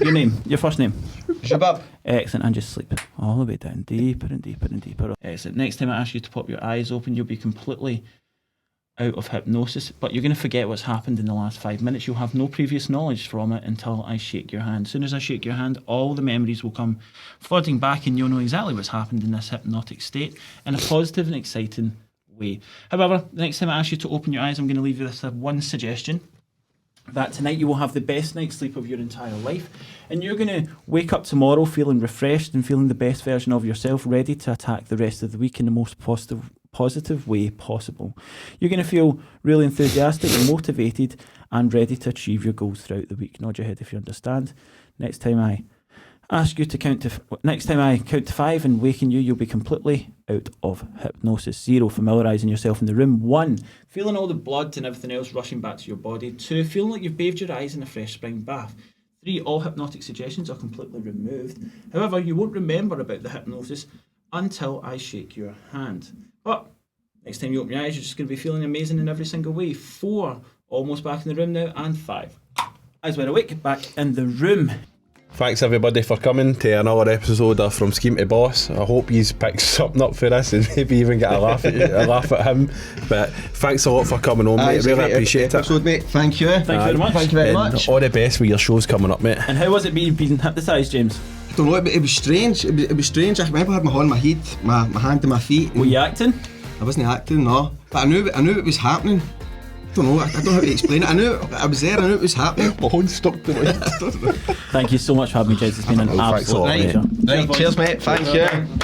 Speaker 3: Your name. Your first name.
Speaker 2: Jubab.
Speaker 3: Excellent, and just sleep all the way down, deeper and deeper and deeper. Excellent. Next time I ask you to pop your eyes open, you'll be completely out of hypnosis, but you're going to forget what's happened in the last 5 minutes. You'll have no previous knowledge from it until I shake your hand. As soon as I shake your hand, all the memories will come flooding back and you'll know exactly what's happened in this hypnotic state in a positive and exciting way. However, the next time I ask you to open your eyes, I'm going to leave you with one suggestion. that tonight you will have the best night's sleep of your entire life, and you're going to wake up tomorrow feeling refreshed and feeling the best version of yourself, ready to attack the rest of the week in the most positive way possible. You're going to feel really enthusiastic, motivated, and ready to achieve your goals throughout the week. Nod your head if you understand. Next time I count to 5 and waken you, you'll be completely out of hypnosis. 0, familiarising yourself in the room. 1, feeling all the blood and everything else rushing back to your body. 2, feeling like you've bathed your eyes in a fresh spring bath. 3, all hypnotic suggestions are completely removed. However, you won't remember about the hypnosis until I shake your hand. But next time you open your eyes, you're just going to be feeling amazing in every single way. 4, almost back in the room now. And 5, as we're awake, back in the room.
Speaker 1: Thanks everybody for coming to another episode of From Scheme to Boss. I hope he's picked something up for us and maybe even get a laugh at him. But thanks a lot for coming on, mate. Really appreciate it.
Speaker 2: Mate. Thank you.
Speaker 3: Thank you very much.
Speaker 2: Thank you very much.
Speaker 1: All the best with your shows coming up, mate.
Speaker 3: And how was it being hypnotised, James?
Speaker 2: I don't know, it was strange. It was strange. I remember I had my hand on my head, my hand on my feet.
Speaker 3: Were you acting?
Speaker 2: I wasn't acting, no. But I knew it was happening. I don't know how to explain it. I knew I was there, I knew it was happening.
Speaker 1: My hand stuck to my
Speaker 3: Thank you so much for having me, James. It's been an absolute pleasure.
Speaker 2: Right, cheers mate, thank you.